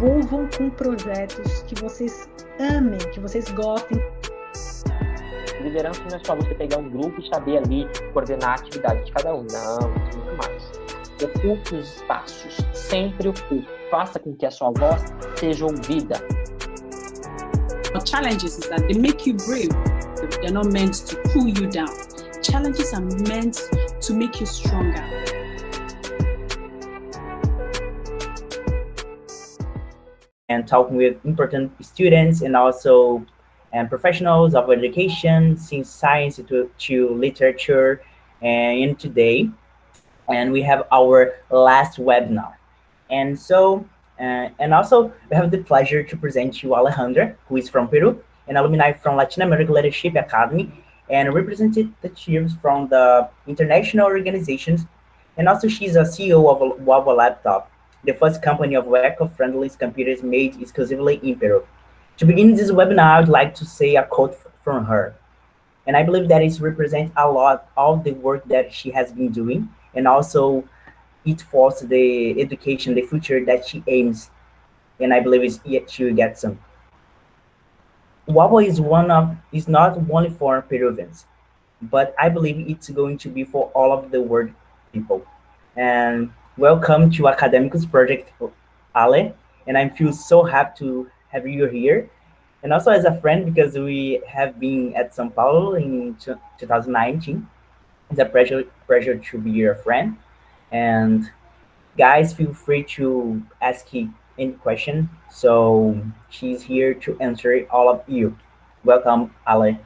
envolvam com projetos que vocês amem, que vocês gostem. Liderança não é só você pegar um grupo e saber ali coordenar a atividade de cada um. Não, é muito mais. Ocupe os espaços, sempre ocupe. Faça com que a sua voz seja ouvida. Challenges is that they make you brave. They're not meant to pull you down. Challenges are meant to make you stronger. And talking with important students and also professionals of education, since science to literature, and today. And we have our last webinar. And so, and also we have the pleasure to present you Alejandra, who is from Peru, an alumni from Latin American Leadership Academy, and representatives from the international organizations. And also she's a CEO of Wawa Laptops, the first company of eco-friendly computers made exclusively in Peru. To begin this webinar, I would like to say a quote from her. And I believe that it represents a lot of the work that she has been doing, and also it fosters the education, the future that she aims, and I believe she will get some. Wawa is not only for Peruvians, but I believe it's going to be for all of the world people. And welcome to Academicus Project, Ale, and I feel so happy to have you here. And also as a friend, because we have been at São Paulo in 2019. It's a pleasure to be your friend. And guys, feel free to ask any question. So she's here to answer all of you. Welcome, Ale.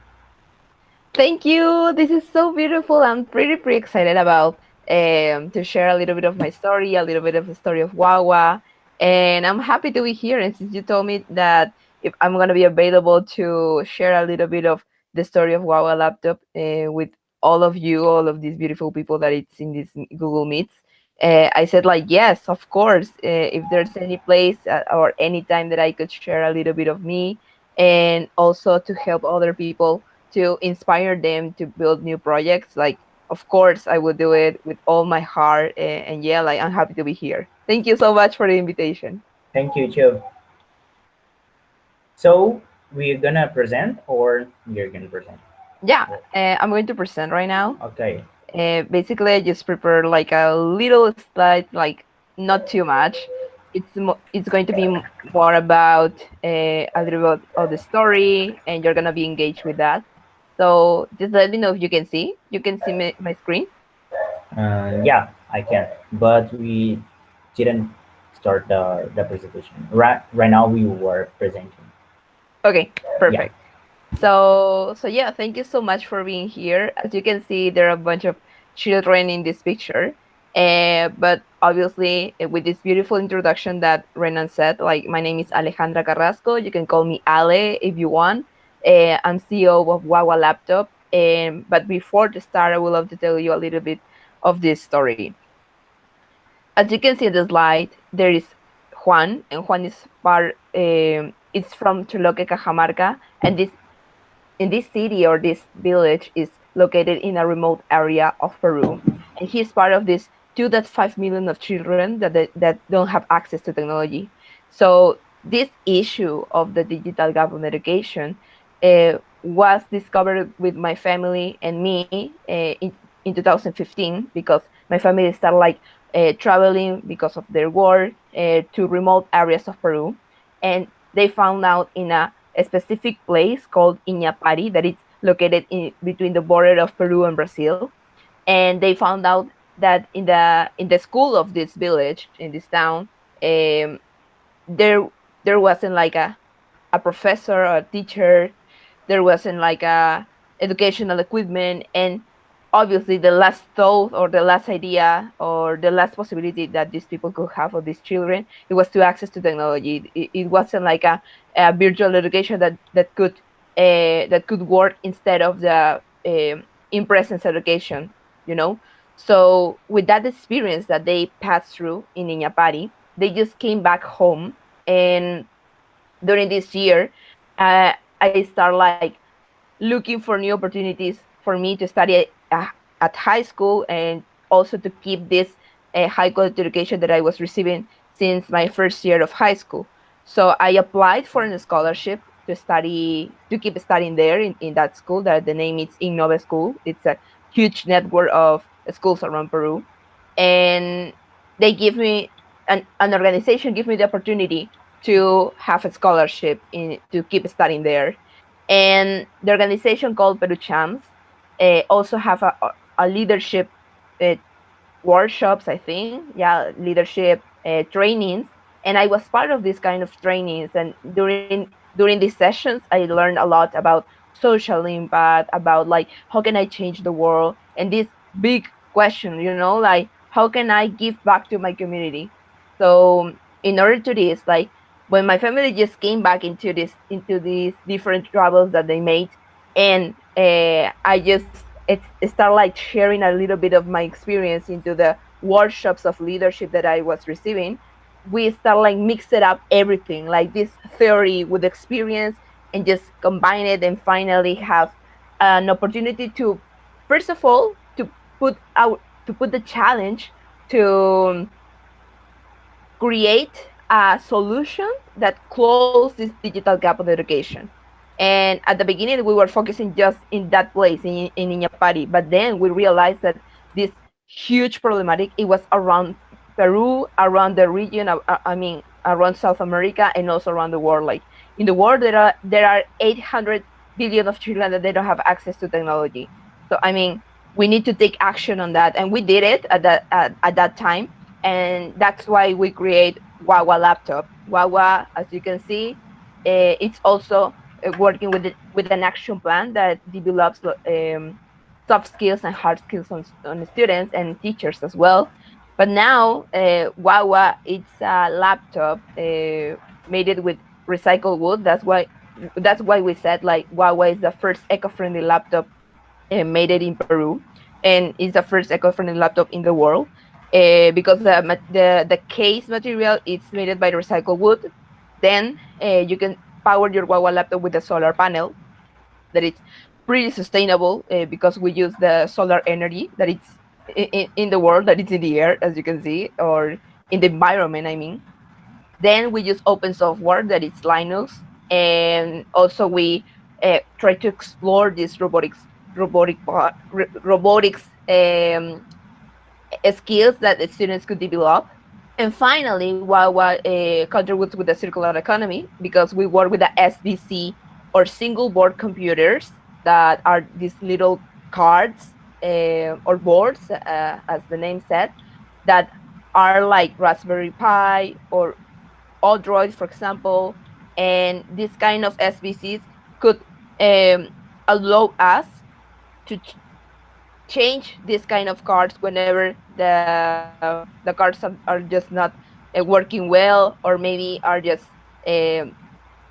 Thank you. This is so beautiful. I'm pretty excited about to share a little bit of my story, a little bit of the story of Wawa. And I'm happy to be here. And since you told me that if I'm going to be available to share a little bit of the story of Wawa Laptop with all of you, all of these beautiful people that it's in this Google Meets, I said like, yes, of course, if there's any place or any time that I could share a little bit of me and also to help other people to inspire them to build new projects, like, of course, I would do it with all my heart. And yeah, like, I'm happy to be here. Thank you so much for the invitation. Thank you, too. So we're gonna present, or you're gonna present? Yeah, I'm going to present right now. Okay. Basically, I just prepared like a little slide, like not too much. It's going to be more about a little bit of the story, and you're gonna be engaged with that. So just let me know if you can see. You can see my screen? Yeah, I can. But we didn't start the presentation. Right now we were presenting. Okay, perfect. Yeah. So yeah, thank you so much for being here. As you can see, there are a bunch of children in this picture. But obviously, with this beautiful introduction that Renan said, like, my name is Alejandra Carrasco. You can call me Ale if you want. I'm CEO of Wawa Laptop. But before the start, I would love to tell you a little bit of this story. As you can see in the slide, there is Juan, and Juan is it's from Choloque, Cajamarca, and in this city or this village is located in a remote area of Peru, and he's part of this 2.5 million of children that don't have access to technology. So this issue of the digital gap on education was discovered with my family and me in 2015, because my family started like traveling because of their work to remote areas of Peru, and they found out in a specific place called Iñapari that is located between the border of Peru and Brazil. And they found out that in the school of this village, in this town, there wasn't like a professor or a teacher. There wasn't like a educational equipment, and obviously the last thought or the last idea or the last possibility that these people could have, or these children, it was to access to technology. It wasn't like a virtual education that could work instead of the in-presence education, you know. So with that experience that they passed through in Iñapari, they just came back home, and during this year, I started like looking for new opportunities for me to study at high school, and also to keep this high quality education that I was receiving since my first year of high school. So I applied for a scholarship to keep studying there in that school. That the name is Innova School. It's a huge network of schools around Peru, and they give me an organization give me the opportunity to have a scholarship to keep studying there. And the organization called Peru Champs also have a leadership uh, workshops, I think, yeah, leadership trainings, and I was part of this kind of trainings. And during these sessions, I learned a lot about social impact, about like how can I change the world, and this big question, like how can I give back to my community. So in order to this, like when my family just came back into these different travels that they made, and I just start like sharing a little bit of my experience into the workshops of leadership that I was receiving. We start like mix it up everything, like this theory with experience, and just combine it and finally have an opportunity to, first of all, to put the challenge to create a solution that close this digital gap of education. And at the beginning, we were focusing just in that place in Iñapari, but then we realized that this huge problematic, it was around Peru, around the region, I mean, around South America, and also around the world. Like in the world, there are 800 billion of children that they don't have access to technology. So I mean, we need to take action on that, and we did it at that time, and that's why we create Wawa Laptop. Wawa, as you can see, it's also working with an action plan that develops soft skills and hard skills on students and teachers as well. But now, Wawa, it's a laptop made it with recycled wood. That's why we said like Wawa is the first eco-friendly laptop made it in Peru, and is the first eco-friendly laptop in the world because the case material is made by recycled wood. Then you can power your Wawa laptop with a solar panel that it's pretty sustainable because we use the solar energy that it's in the world, that it's in the air, as you can see, or in the environment, I mean. Then we use open software that it's Linux, and also we try to explore this robotics skills that the students could develop. And finally, Wawa contributes with the circular economy because we work with the SBC, or single board computers, that are these little cards or boards, as the name said, that are like Raspberry Pi or Odroid, for example. And this kind of SBCs could allow us to change this kind of cards whenever the cards are just not working well, or maybe are just they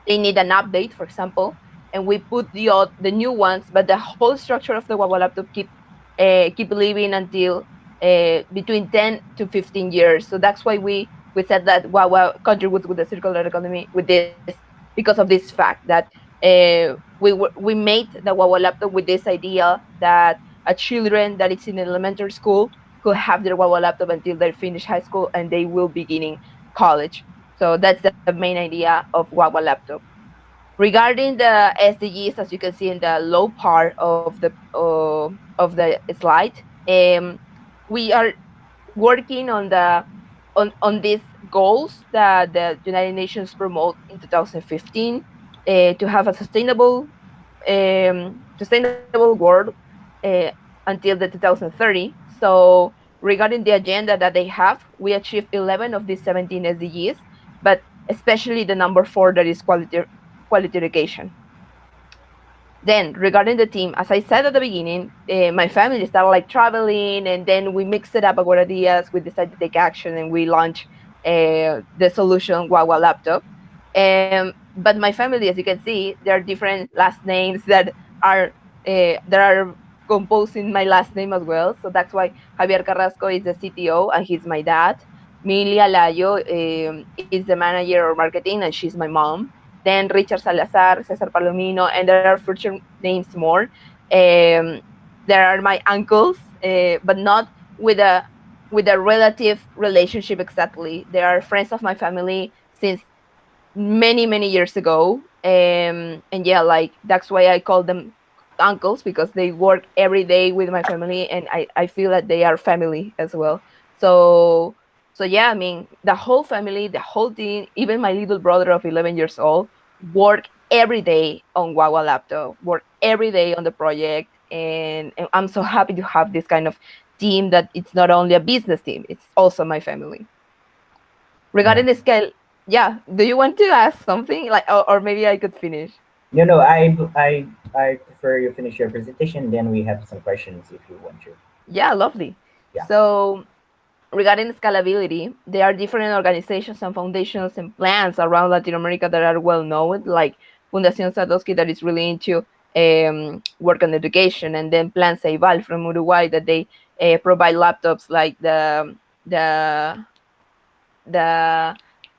need an update, for example. And we put the new ones, but the whole structure of the Wawa laptop keep living until between 10 to 15 years. So that's why we said that Wawa contributes with the circular economy with this, because of this fact that we made the Wawa laptop with this idea that a children that is in elementary school could have their Wawa laptop until they finish high school and they will beginning college. So that's the main idea of Wawa laptop. Regarding the SDGs, as you can see in the low part of the slide, we are working on these goals that the United Nations promote in 2015 to have a sustainable world uh, until the 2030. So regarding the agenda that they have, we achieved 11 of these 17 SDGs, but especially the number 4, that is quality education. Then regarding the team, as I said at the beginning, my family started like traveling, and then we mixed it up our ideas. We decided to take action, and we launched the solution Wawa Laptop. But my family, as you can see, there are different last names that are composing my last name as well. So that's why Javier Carrasco is the CTO, and he's my dad. Milia Layo is the manager of marketing, and she's my mom. Then Richard Salazar, Cesar Palomino, and there are future names more. There are my uncles, but not with a relative relationship exactly. They are friends of my family since many years ago. And yeah, like that's why I call them uncles, because they work every day with my family, and I feel that they are family as well. So so yeah, I mean, the whole family, the whole team, even my little brother of 11 years old, work every day on Wawa Laptop, work every day on the project. And I'm so happy to have this kind of team, that it's not only a business team, it's also my family. Yeah. Regarding the scale, yeah, do you want to ask something, like, or maybe I could finish? No, no, I prefer you finish your presentation, then we have some questions if you want to. Yeah, lovely. Yeah. So regarding scalability, there are different organizations and foundations and plans around Latin America that are well known, like Fundación Sadowski, that is really into work on education, and then Plan Ceibal from Uruguay, that they provide laptops, like the the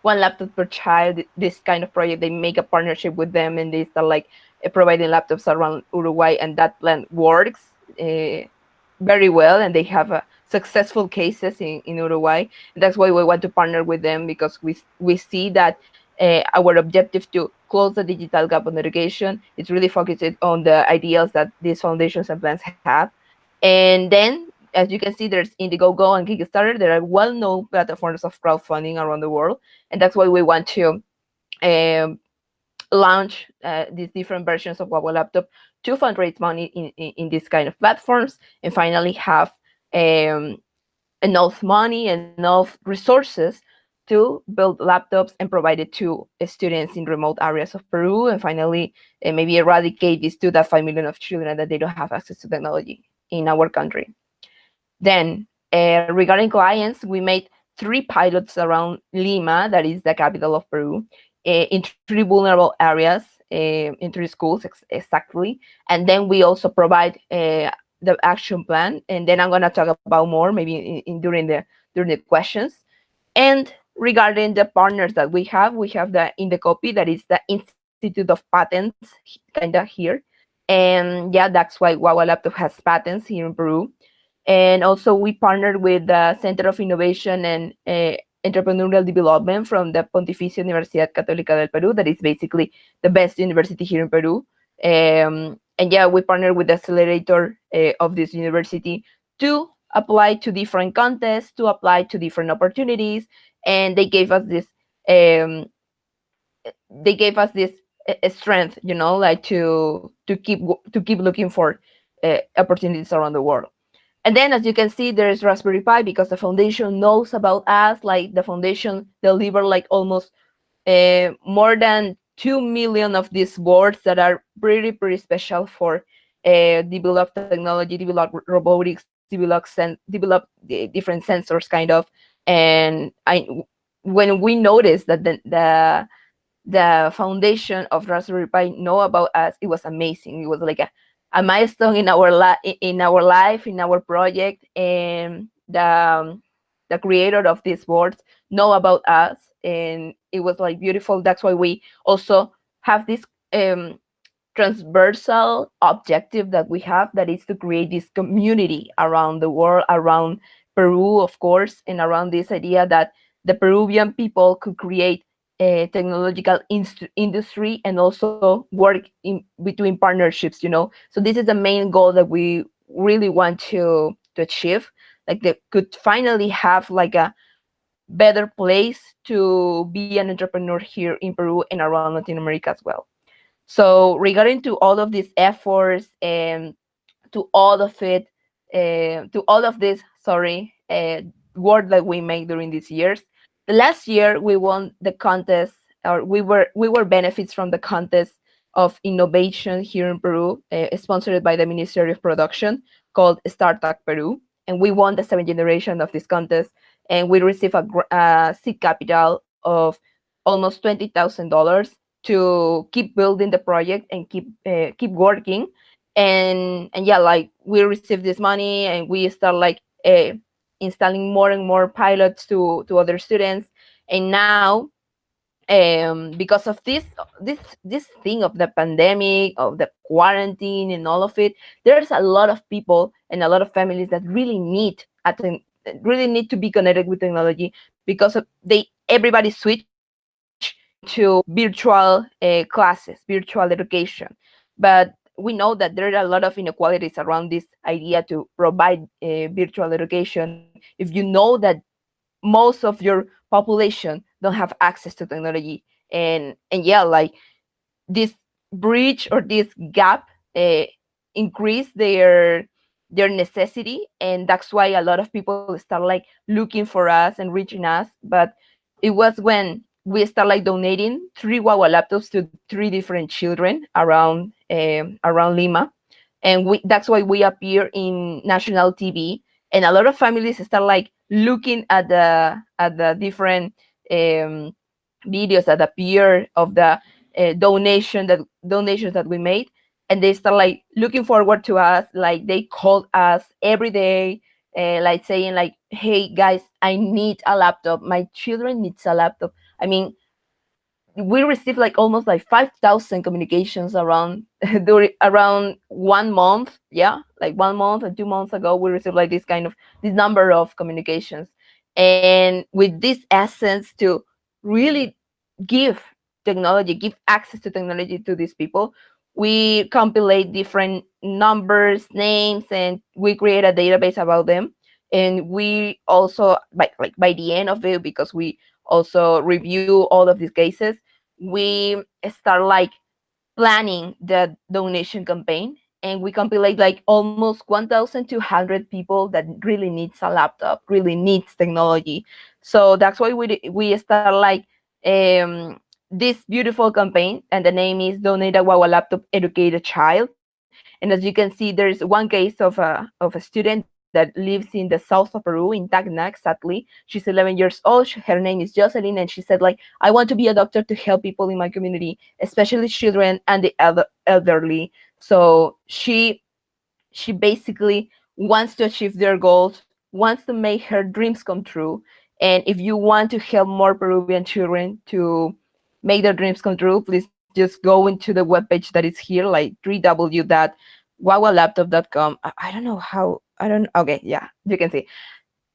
one laptop per child. This kind of project, they make a partnership with them, and they start like providing laptops around Uruguay, and that plan works very well, and they have successful cases in Uruguay. And that's why we want to partner with them, because we see that our objective to close the digital gap on education is really focused on the ideals that these foundations and plans have. And then, as you can see, there's Indiegogo and Kickstarter. There are well-known platforms of crowdfunding around the world, and that's why we want to um, launch these different versions of Wawa Laptop to fundraise money in these kind of platforms, and finally have um, enough money, enough resources to build laptops and provide it to students in remote areas of Peru, and finally maybe eradicate these 2.5 million of children that they don't have access to technology in our country. Then, regarding clients, we made 3 pilots around Lima, that is the capital of Peru, in 3 vulnerable areas, in 3 schools exactly. And then we also provide the action plan, and then I'm going to talk about more maybe during the questions. And regarding the partners that we have the in the copy, that is the Institute of Patents, kind of here. And yeah, that's why Wawa Laptop has patents here in Peru. And also we partnered with the Center of Innovation and Entrepreneurial Development from the Pontificia Universidad Católica del Perú, that is basically the best university here in Peru. And yeah, we partnered with the accelerator of this university to apply to different contests, to apply to different opportunities, and um, they gave us this strength, like to keep looking for opportunities around the world. And then, as you can see, there is Raspberry Pi, because the foundation knows about us. Like, the foundation delivered like almost more than 2 million of these boards that are pretty special for develop technology, develop robotics, develop different sensors, kind of. And when we noticed that the foundation of Raspberry Pi know about us, it was amazing. It was like a milestone in our in our life, in our project. And the creator of these boards know about us, and it was like beautiful. That's why we also have this um, transversal objective that we have, that is to create this community around the world, around Peru, of course, and around this idea that the Peruvian people could create a technological industry, and also work in between partnerships. So this is the main goal that we really want to achieve. Like, they could finally have like a better place to be an entrepreneur here in Peru and around Latin America as well. So regarding to all of these efforts, and to all of it, to all of this, sorry, work that we made during these years. The last year we won the contest, or we were benefits from the contest of innovation here in Peru, sponsored by the Ministry of Production, called Startup Peru, and we won the 7th generation of this contest, and we received a seed capital of almost $20,000 to keep building the project and keep working. And yeah, like, we received this money, and we start like installing more and more pilots to other students. And now, because of this thing of the pandemic, of the quarantine and all of it, there's a lot of people and a lot of families that really need to be connected with technology, because of they everybody switch to virtual classes, virtual education. But we know that there are a lot of inequalities around this idea to provide virtual education. If you know that most of your population don't have access to technology, and yeah, like this bridge or this gap uh, increase their necessity, and that's why a lot of people start like looking for us and reaching us. But it was when we start like donating 3 Wawa laptops to 3 different children around Lima, and that's why we appear in national TV, and a lot of families start like looking at the different um, videos that appear of the donations that we made, and they start like looking forward to us. Like they called us every day, like saying like, hey guys, I need a laptop, my children needs a laptop. I mean, we received like almost like 5,000 communications around around 1 month. Yeah, like 1 month and 2 months ago, we received like this number of communications, and with this essence to really give give access to technology to these people, we compilate different numbers, names, and we create a database about them. And we also, by the end of it, because we also review all of these cases, we start like planning the donation campaign, and we compilate like almost 1,200 people that really needs a laptop, really needs technology. So that's why we start like this beautiful campaign, and the name is Donate a Wawa Laptop, Educate a Child. And as you can see, there's one case of a student that lives in the south of Peru, in Tacna exactly. She's 11 years old. Her name is Jocelyn, and she said like, I want to be a doctor to help people in my community, especially children and the elderly. So she basically wants to achieve their goals, wants to make her dreams come true. And if you want to help more Peruvian children to make their dreams come true, please just go into the webpage that is here, like www.wawalaptop.com. I don't know how, I don't, okay, yeah, you can see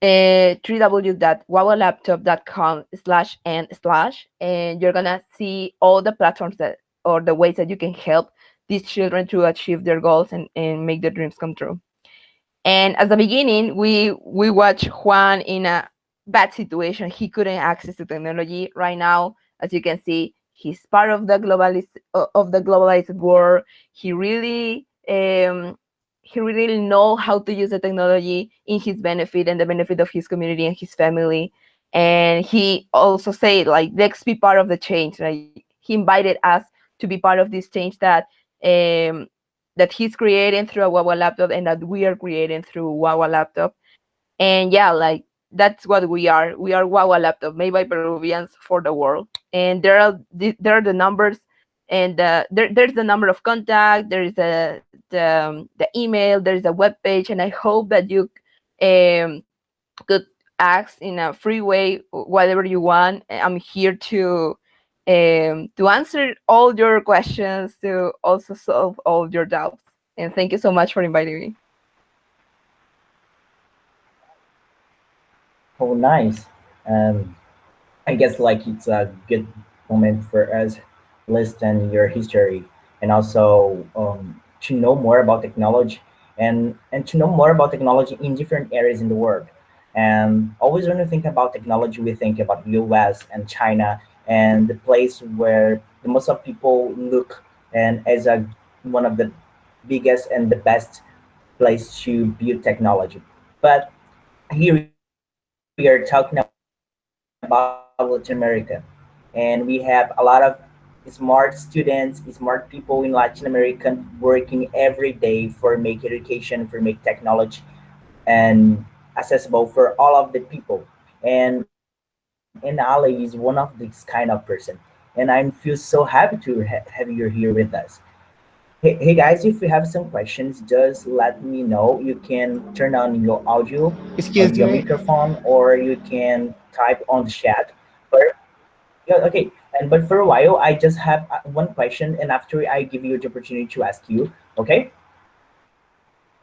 www.wawalaptop.com/and/, and you're gonna see all the platforms that, or the ways that you can help these children to achieve their goals and make their dreams come true. And at the beginning, we watched Juan in a bad situation. He couldn't access to technology. Right now, as you can see, he's part of the globalized world. He really he really know how to use the technology in his benefit and the benefit of his community and his family. And he also said like, let's be part of the change. Like he invited us to be part of this change um, that he's creating through a Wawa laptop, and that we are creating through Wawa laptop. And yeah, like that's what we are. We are Wawa laptop, made by Peruvians for the world. And there are the numbers, and there's the number of contact. There is the email. There is a web page, and I hope that you um, could ask in a free way whatever you want. I'm here to answer all your questions, to also solve all your doubts. And thank you so much for inviting me. Oh, nice. Um, I guess like it's a good moment for us listen your history and also to know more about technology and to know more about technology in different areas in the world. And always when we think about technology, we think about US and China and the place where the most of people look and as a one of the biggest and the best place to build technology. But here we are talking about Latin America, and we have a lot of smart students, smart people in Latin America working every day for make education, for make technology and accessible for all of the people. And Ali is one of this kind of person, and I feel so happy to have you here with us. Hey guys, if you have some questions, just let me know. You can turn on your audio or your Excuse me. microphone, or you can type on the chat. But yeah, okay. And but for a while, I just have one question, and after I give you the opportunity to ask you, okay?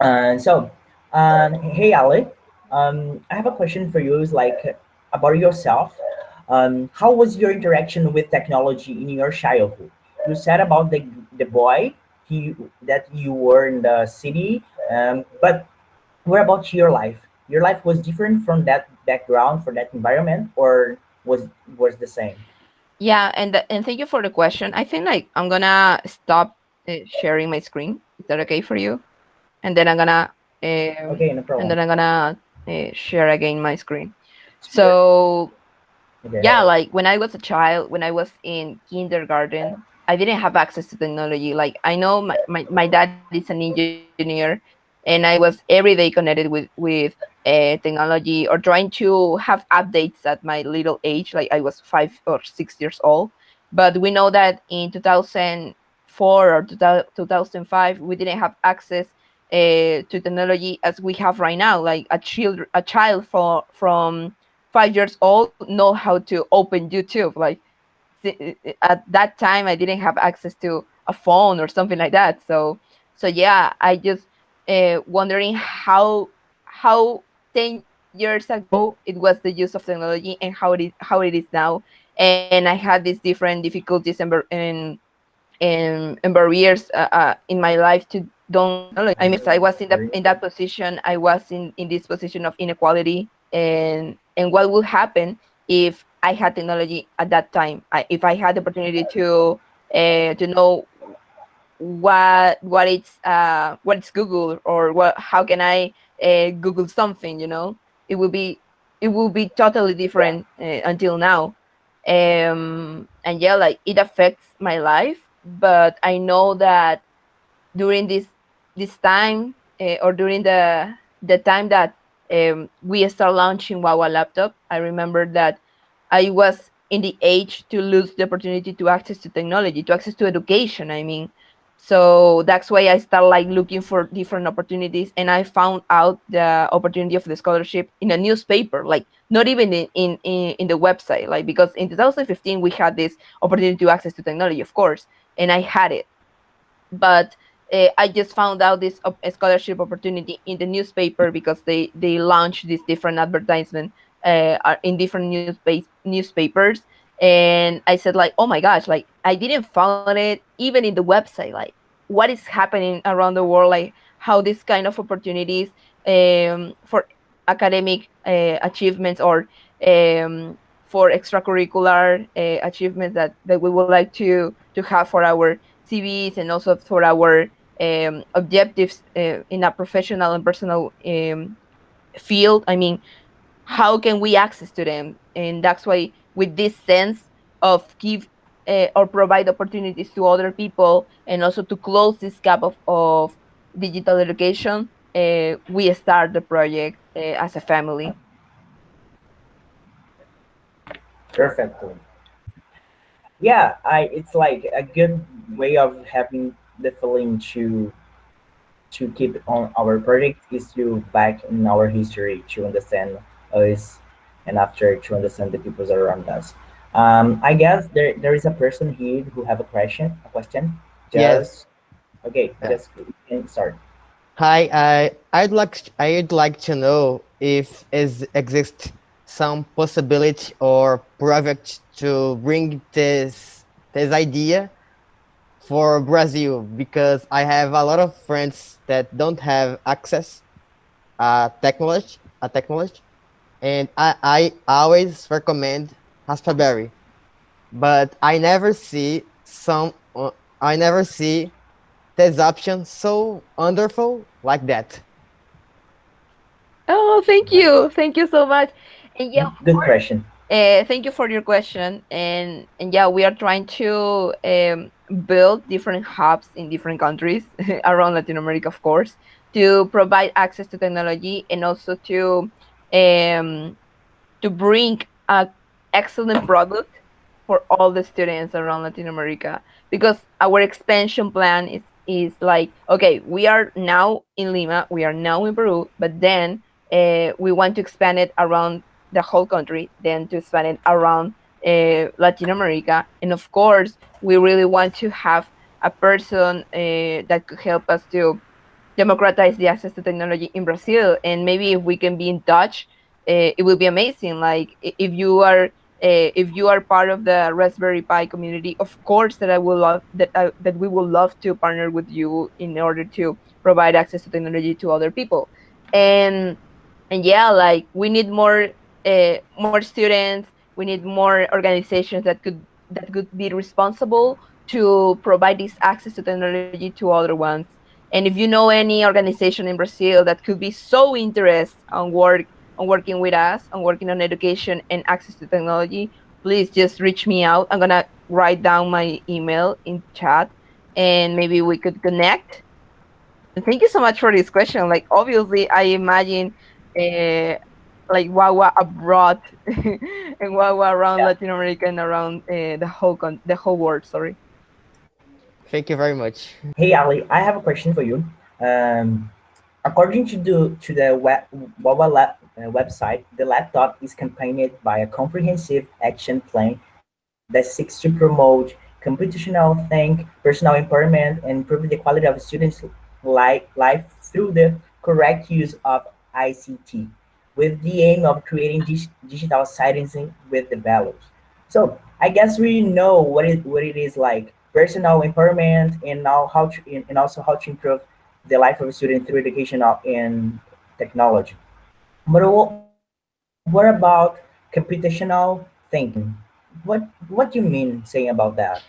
And so, hey Ali, I have a question for you. Is like about yourself. How was your interaction with technology in your childhood? You said about the boy that you were in the city, but what about your life? Your life was different from that background, for that environment, or was the same? Yeah, and thank you for the question. I think like I'm gonna stop sharing my screen. Is that okay for you? And then I'm gonna Okay, no problem. share again my screen. Sure. So Okay. yeah, like when I was a child, when I was in kindergarten, I didn't have access to technology. Like I know my dad is an engineer, and I was every day connected with technology or trying to have updates at my little age. Like I was 5 or 6 years old. But we know that in 2004 or 2005, we didn't have access to technology as we have right now. Like a child from 5 years old know how to open YouTube. Like at that time, I didn't have access to a phone or something like that. So yeah, I just wondering how 10 years ago it was the use of technology and how it is now. And I had these different difficulties and barriers in my life to don't technology. I mean, I was in that position. I was in this position of inequality, and what would happen if I had technology at that time? If I had the opportunity to know what it's Google, or how can I Google something? It will be it will be totally different until now. And yeah, like it affects my life, but I know that during this time, or during the time that we start launching Wawa Laptop, I remember that I was in the age to lose the opportunity to access to technology, to access to education. I mean, so that's why I started like looking for different opportunities, and I found out the opportunity of the scholarship in a newspaper, like not even in the website, like because in 2015 we had this opportunity to access to technology, of course, and I had it, but I just found out this scholarship opportunity in the newspaper because they launched these different advertisement in different newspapers, and I said like, oh my gosh, like I didn't found it even in the website, like what is happening around the world, like how this kind of opportunities for academic achievements, or for extracurricular achievements that we would like to have for our CVs, and also for our objectives in a professional and personal field. I mean, how can we access to them? And that's why, with this sense of give or provide opportunities to other people, and also to close this gap of digital education, we start the project as a family. Perfectly. Yeah, it's like a good way of having the feeling to keep on our project is to back in our history to understand us, and after to understand the people around us. I guess there is a person here who have a question. A question. Yes. Just okay. Yeah. Just can start. Hi. I'd like to know if is exist some possibility or project to bring this idea for Brazil, because I have a lot of friends that don't have access technology, and I always recommend Raspberry, but I never see this option so wonderful like that. Oh, thank you so much. And yeah, of Good course. question. Thank you for your question. And yeah, we are trying to build different hubs in different countries around Latin America, of course, to provide access to technology, and also um, to bring a excellent product for all the students around Latin America. Because our expansion plan is like, okay, we are now in Lima, we are now in Peru, but then we want to expand it around the whole country, then to expand it around Latin America, and of course, we really want to have a person that could help us to democratize the access to technology in Brazil. And maybe if we can be in touch, it will be amazing. Like if you are if you are part of the Raspberry Pi community, of course that I will love that we will love to partner with you in order to provide access to technology to other people. And yeah, like we need more students. We need more organizations that could be responsible to provide this access to technology to other ones. And if you know any organization in Brazil that could be so interested on working with us, on working on education and access to technology, please just reach me out. I'm gonna write down my email in chat, and maybe we could connect. And thank you so much for this question. Like, obviously, I imagine uh, like Wawa abroad and Wawa around Yeah. Latin America and around the whole world. Sorry. Thank you very much. Hey Ali, I have a question for you. Um, According to the website, the laptop is accompanied by a comprehensive action plan that seeks to promote computational think, personal empowerment, and improve the quality of students' life through the correct use of ICT, with the aim of creating digital citizenship with the values. So I guess we know what it is like personal empowerment and now and also how to improve the life of a student through education in technology. But what about computational thinking? What do you mean saying about that?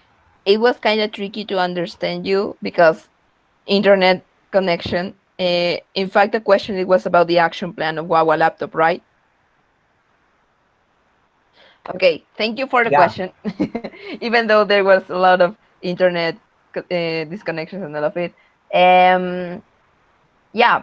It was kind of tricky to understand you because internet connection. In fact, the question it was about the action plan of Wawa Laptop, right? Okay, thank you for the Yeah, question. Even though there was a lot of internet disconnections and all of it. Um, yeah,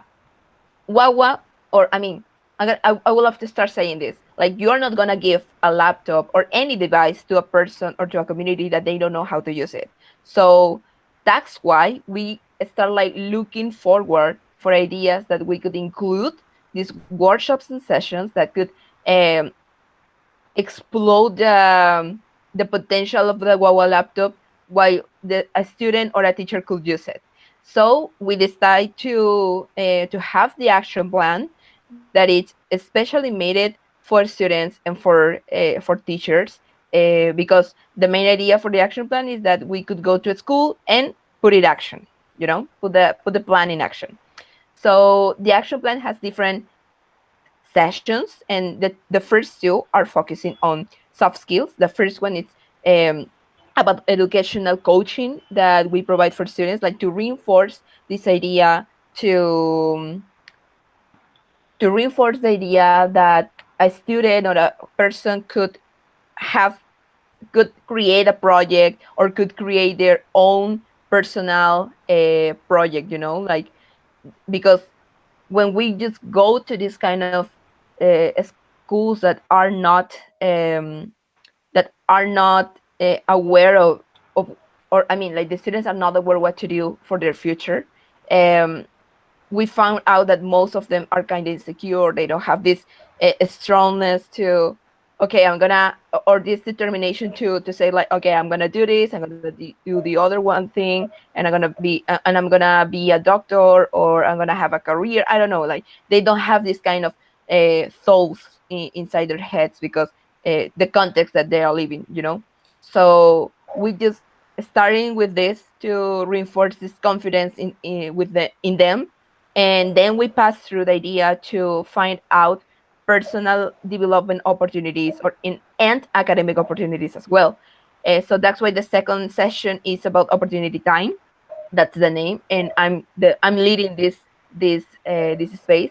Wawa, or I mean, I would love to start saying this. Like, you're not gonna give a laptop or any device to a person or to a community that they don't know how to use it. So that's why we start like looking forward for ideas that we could include these workshops and sessions that could um, explode the potential of the Wawa laptop while a student or a teacher could use it. So we decided to have the action plan that it's especially made it for students and for teachers, because the main idea for the action plan is that we could go to a school and put it action, put the plan in action. So the action plan has different sessions, and the first two are focusing on soft skills. The first one is um, about educational coaching that we provide for students, like to reinforce this idea to to reinforce the idea that a student or a person have could create a project or could create their own personal project, like, because when we just go to this kind of schools that are not aware of or I mean, like, the students are not aware what to do for their future. um, we found out that most of them are kind of insecure. They don't have this strongness to, okay, I'm gonna, or this determination to say, like, okay, I'm gonna do this, I'm gonna do the other one thing, and I'm gonna be a doctor, or I'm gonna have a career. I don't know, like, they don't have this kind of thoughts inside their heads because the context that they are living. So we just starting with this to reinforce this confidence in them, and then we pass through the idea to find out personal development opportunities and academic opportunities as well. So that's why the second session is about opportunity time. That's the name, and I'm leading this space,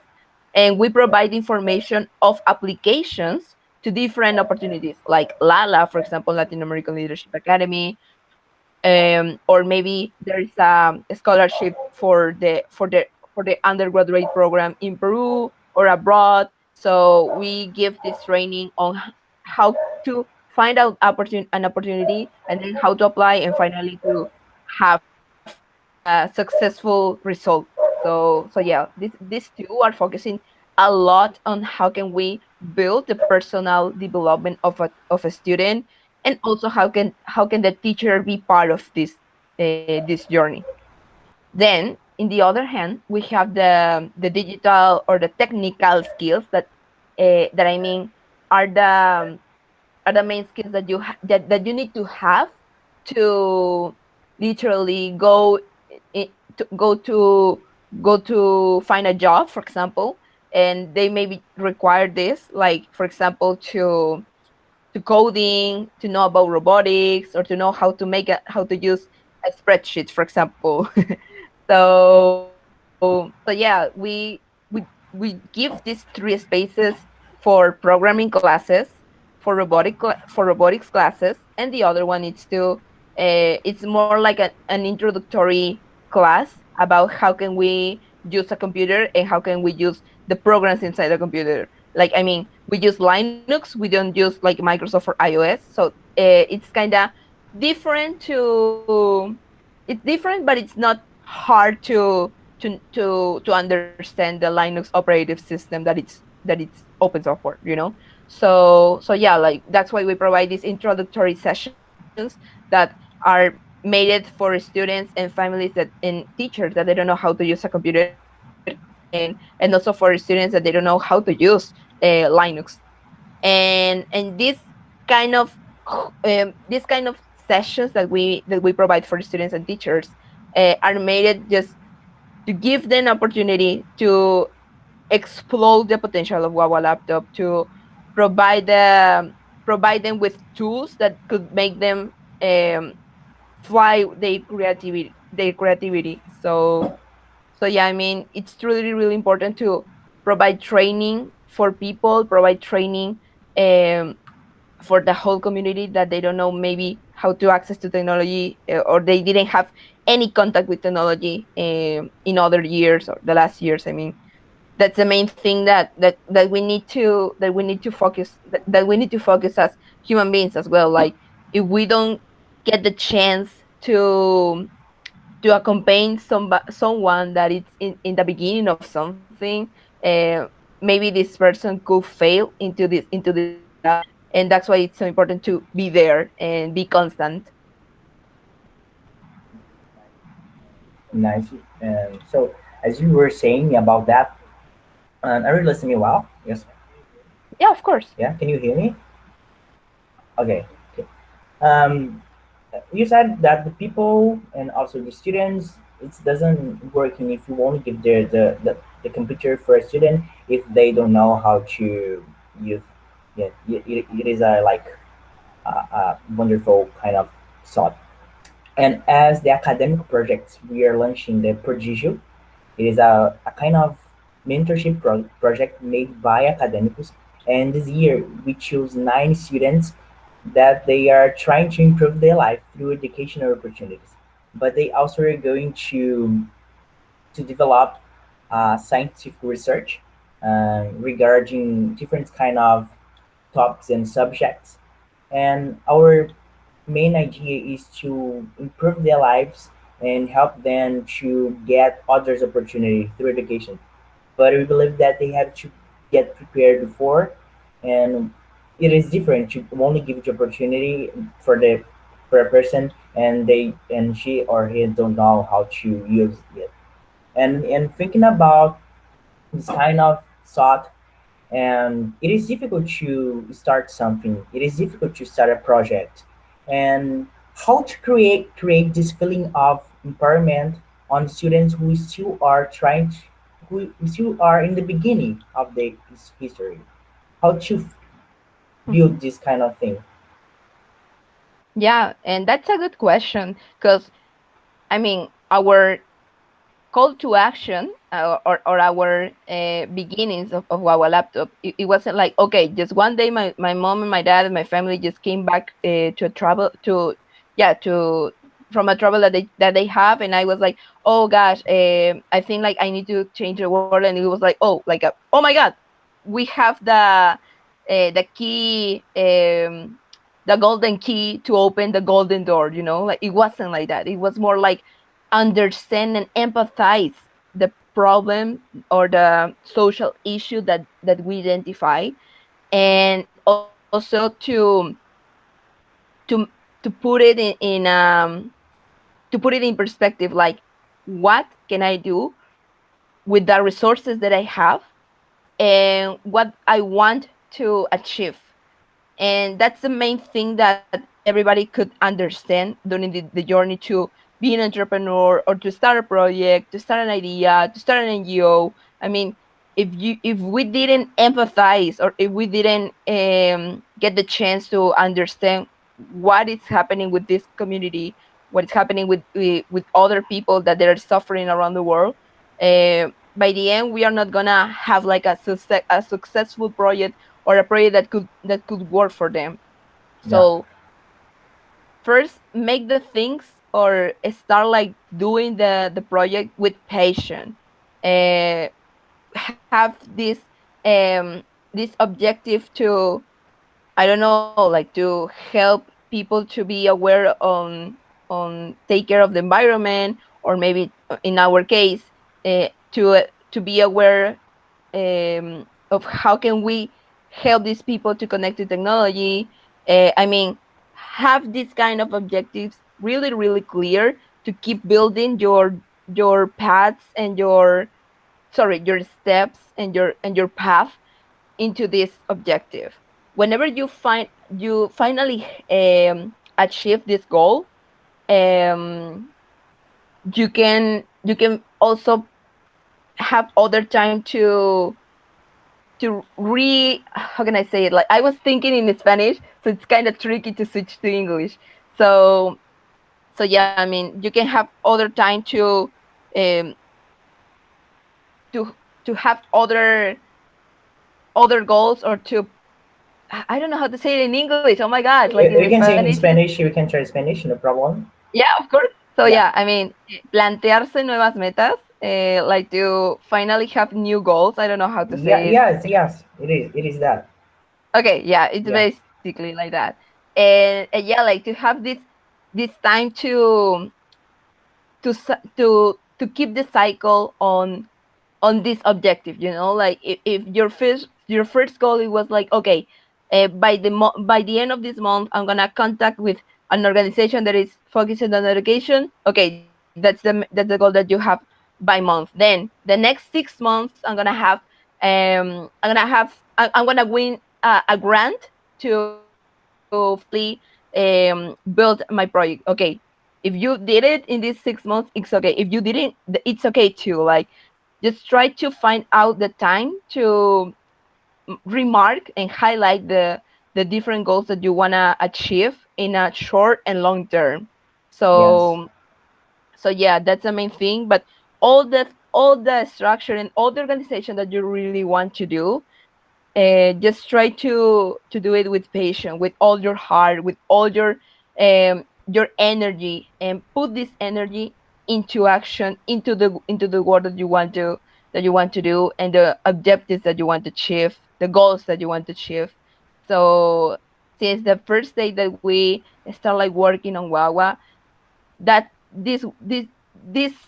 and we provide information of applications to different opportunities like LALA, for example, Latin American Leadership Academy, or maybe there is a scholarship for the undergraduate program in Peru or abroad. So we give this training on how to find out an opportunity, and then how to apply, and finally to have a successful result. So yeah, these two are focusing a lot on how can we build the personal development of a student, and also how can the teacher be part of this journey. Then, in the other hand, we have the digital or the technical skills that I mean are the main skills that that you need to have to literally go to find a job, for example, and they maybe require this, like for example, to coding, to know about robotics, or to know how to use a spreadsheet, for example. So yeah, we give these three spaces for programming classes, for for robotics classes, and the other one is to it's more like an introductory class about how can we use a computer and how can we use the programs inside the computer. Like, I mean, we use Linux, we don't use like Microsoft or iOS, so it's kind of different to it's different, but it's not hard to understand the Linux operating system that it's open software. So yeah, like that's why we provide these introductory sessions that are made it for students and families and teachers that they don't know how to use a computer, and also for students that they don't know how to use Linux. And kind of this kind of sessions that we provide for students and teachers are made it just to give them opportunity to explore the potential of Wawa Laptop, to provide them provide them with tools that could make them fly their creativity. So yeah, I mean, it's truly really important to provide training for people, provide training um, for the whole community that they don't know maybe how to access to technology, or they didn't have any contact with technology in other years or the last years. I mean, that's the main thing that we need to focus as human beings as well. Like, if we don't get the chance to accompany someone that is in the beginning of something, uh, maybe this person could fail into this path, and that's why it's so important to be there and be constant. Nice. So, as you were saying about that, are you listening well? Yes. Yeah, of course. Yeah. Can you hear me? Okay. Okay. Um, you said that the people and also the students, it doesn't work if you only give the computer for a student if they don't know how to use. Yeah, it is a like a wonderful kind of thought. And as the academic project, we are launching the Prodigio. It is a kind of mentorship project made by academics. And this year, we choose 9 students that they are trying to improve their life through educational opportunities. But they also are going to develop scientific research regarding different kind of topics and subjects. And our main idea is to improve their lives and help them to get others opportunity through education. But we believe that they have to get prepared before, and it is different to only give the opportunity for a person and she or he don't know how to use it. And thinking about this kind of thought, and it is difficult to start something, it is difficult to start a project, and how to create this feeling of empowerment on students who still are who still are in the beginning of the history, how to build this kind of thing. Yeah, and that's a good question, because I mean, our call to action, or our beginnings of Wawa Laptop, it wasn't like, okay, just one day my mom and my dad and my family just came back to a travel to yeah to from a travel that they have, and I was like, oh gosh, I think like I need to change the world, and it was like, oh my god, we have the key, the golden key to open the golden door. Like, it wasn't like that. It was more like understand and empathize the problem or the social issue that we identify, and also to to put it to put it in perspective, like, what can I do with the resources that I have, and what I want to achieve. And that's the main thing that everybody could understand during the journey to be an entrepreneur or to start a project, to start an idea, to start an NGO. I mean, if we didn't empathize, or if we didn't get the chance to understand what is happening with this community, what is happening with other people that they're suffering around the world, by the end we are not gonna have like a successful project, or a project that could work for them. Yeah. So first, make the things, or start like doing the project with passion. uh, have this objective to, I don't know, like to help people to be aware on take care of the environment, or maybe in our case, to be aware of how can we help these people to connect to technology. I mean, have these kind of objectives really, really clear to keep building your paths and your steps and your path into this objective. Whenever you finally achieve this goal, um, you can also have other time to how can I say it? Like, I was thinking in Spanish, so it's kind of tricky to switch to English. So yeah, I mean, you can have other time um to have other goals, or to, I don't know how to say it in English. Oh my God, like in You can say Spanish in Spanish. You can try Spanish. No problem. yeah, of course. So Yeah. yeah, I mean, plantearse nuevas metas, like to finally have new goals. I don't know how to Yeah. say it. Yes. Yes. It is. It is that. Okay, yeah, it's Yeah. basically like that. And yeah, like to have this time to keep the cycle on this objective, like if your first goal, it was like, okay, by the end of this month, I'm gonna contact with an organization that is focusing on education. Okay, that's the goal that you have by month. Then the next 6 months, I'm gonna win a grant to finally build my project. Okay, if you did it in these 6 months, it's okay. If you didn't, it's okay too. Like, just try to find out the time to remark and highlight the different goals that you want to achieve in a short and long term. Yes. So yeah, that's the main thing. But all the structure and all the organization that you really want to do, just try to do it with patience, with all your heart, with all your energy, and put this energy into action, into the work that you want to do, and the objectives that you want to achieve, the goals that you want to achieve. So since the first day that we start like working on Wawa, that this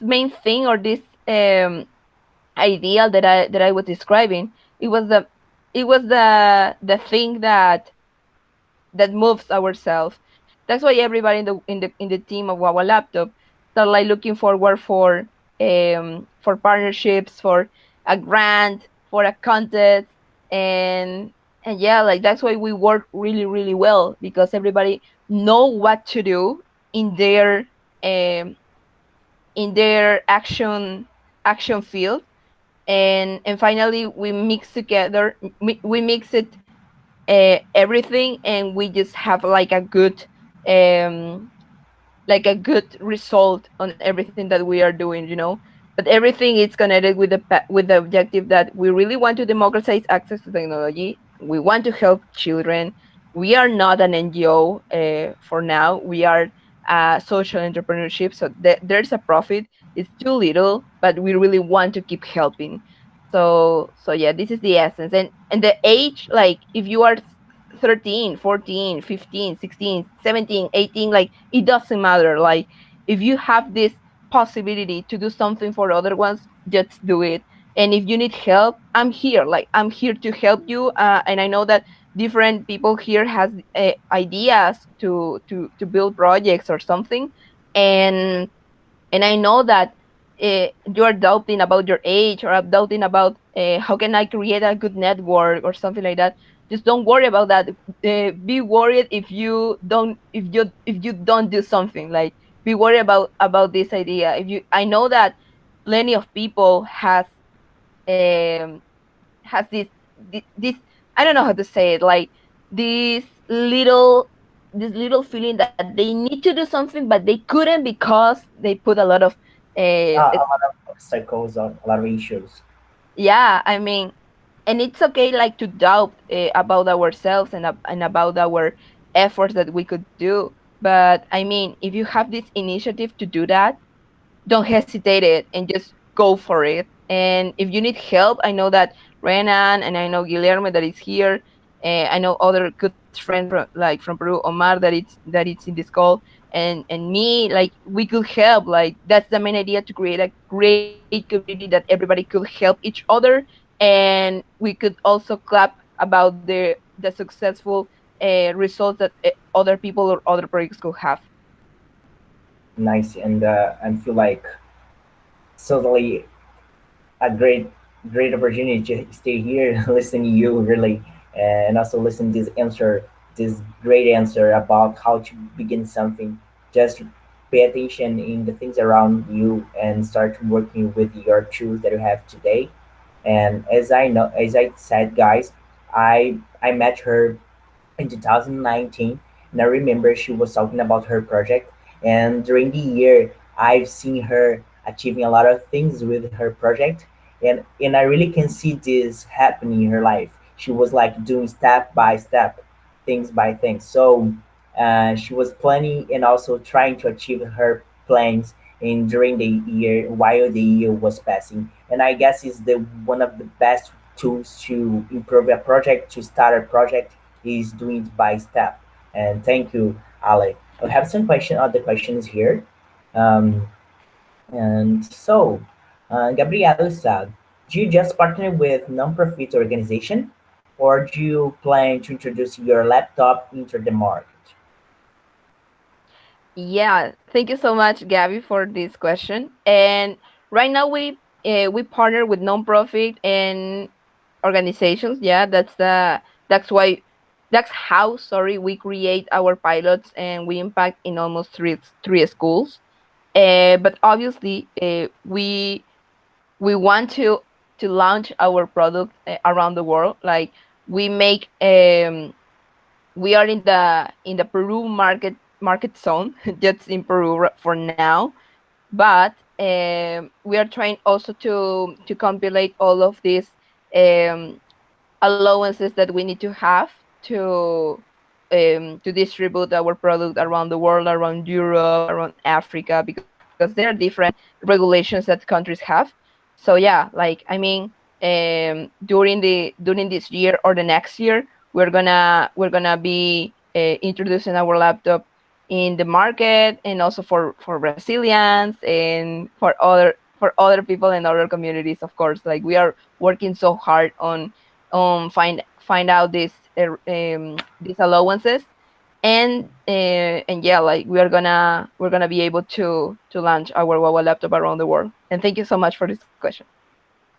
main thing, or this ideal that I was describing, it was the thing that moves ourselves. That's why everybody in the team of Wawa Laptop start like looking forward for partnerships, for a grant, for a contest, and yeah, like that's why we work really, really well, because everybody know what to do in their um, action field. And finally we mix together, we mix it, everything, and we just have um like a good result on everything that we are doing. But everything is connected with the objective that we really want to democratize access to technology. We want to help children. We are not an NGO, for now. We are social entrepreneurship, so there's a profit. It's too little, but we really want to keep helping. So yeah, this is the essence. And the age, like if you are 13, 14, 15, 16, 17, 18, like it doesn't matter. Like, if you have this possibility to do something for other ones, just do it. And if you need help, I'm here. Like, I'm here to help you. And I know that different people here has ideas to build projects or something. And and I know that you are doubting about your age, or doubting about how can I create a good network or something like that. just don't worry about that. Be worried if you don't do something. Like, be worried about this idea. I know that plenty of people um has this, I don't know how to say it, like this little feeling that they need to do something, but they couldn't because they put a lot of A lot of obstacles, a lot of issues. yeah, I mean, and it's okay like to doubt about ourselves and about our efforts that we could do. But I mean, if you have this initiative to do that, don't hesitate it and just go for it. And if you need help, I know that Renan and I know Guillermo that is here. I know other good friends from Peru, Omar that it's in this call, and me, like we could help. Like that's the main idea, to create a great community that everybody could help each other, and we could also clap about the successful results that other people or other projects could have. Nice, and feel like totally a great opportunity to stay here, listen to you really, and also listen this answer, this great answer about how to begin something. Just pay attention in the things around you and start working with your tools that you have today. And as I said, guys, I met her in 2019, and I remember she was talking about her project. And during the year, I've seen her achieving a lot of things with her project, and I really can see this happening in her life. She was like doing step by step, things by things. So she was planning and also trying to achieve her plans in during the year while the year was passing. And I guess is the one of the best tools to improve a project, to start a project, is doing it by step. And thank you, Ale. I have some other questions here. Um, and so, Gabriel said, do you just partner with non-profit organization, or do you plan to introduce your laptop into the market? Yeah, thank you so much, Gabby, for this question. And right now we partner with nonprofit and organizations. Yeah, that's why that's how, sorry, we create our pilots and we impact in almost three schools. But obviously, we want to launch our product around the world. Like we make we are in the Peru market zone, just in Peru for now. But we are trying also to compilate all of these um, allowances that we need to have to distribute our product around the world, around Europe, around Africa, because there are different regulations that countries have. So yeah, like I mean, during this year or the next year, we're gonna be introducing our laptop in the market, and also for Brazilians and for other people and other communities, of course. Like we are working so hard on find out these allowances, and yeah, like we're gonna be able to launch our Wawa laptop around the world. And thank you so much for this question.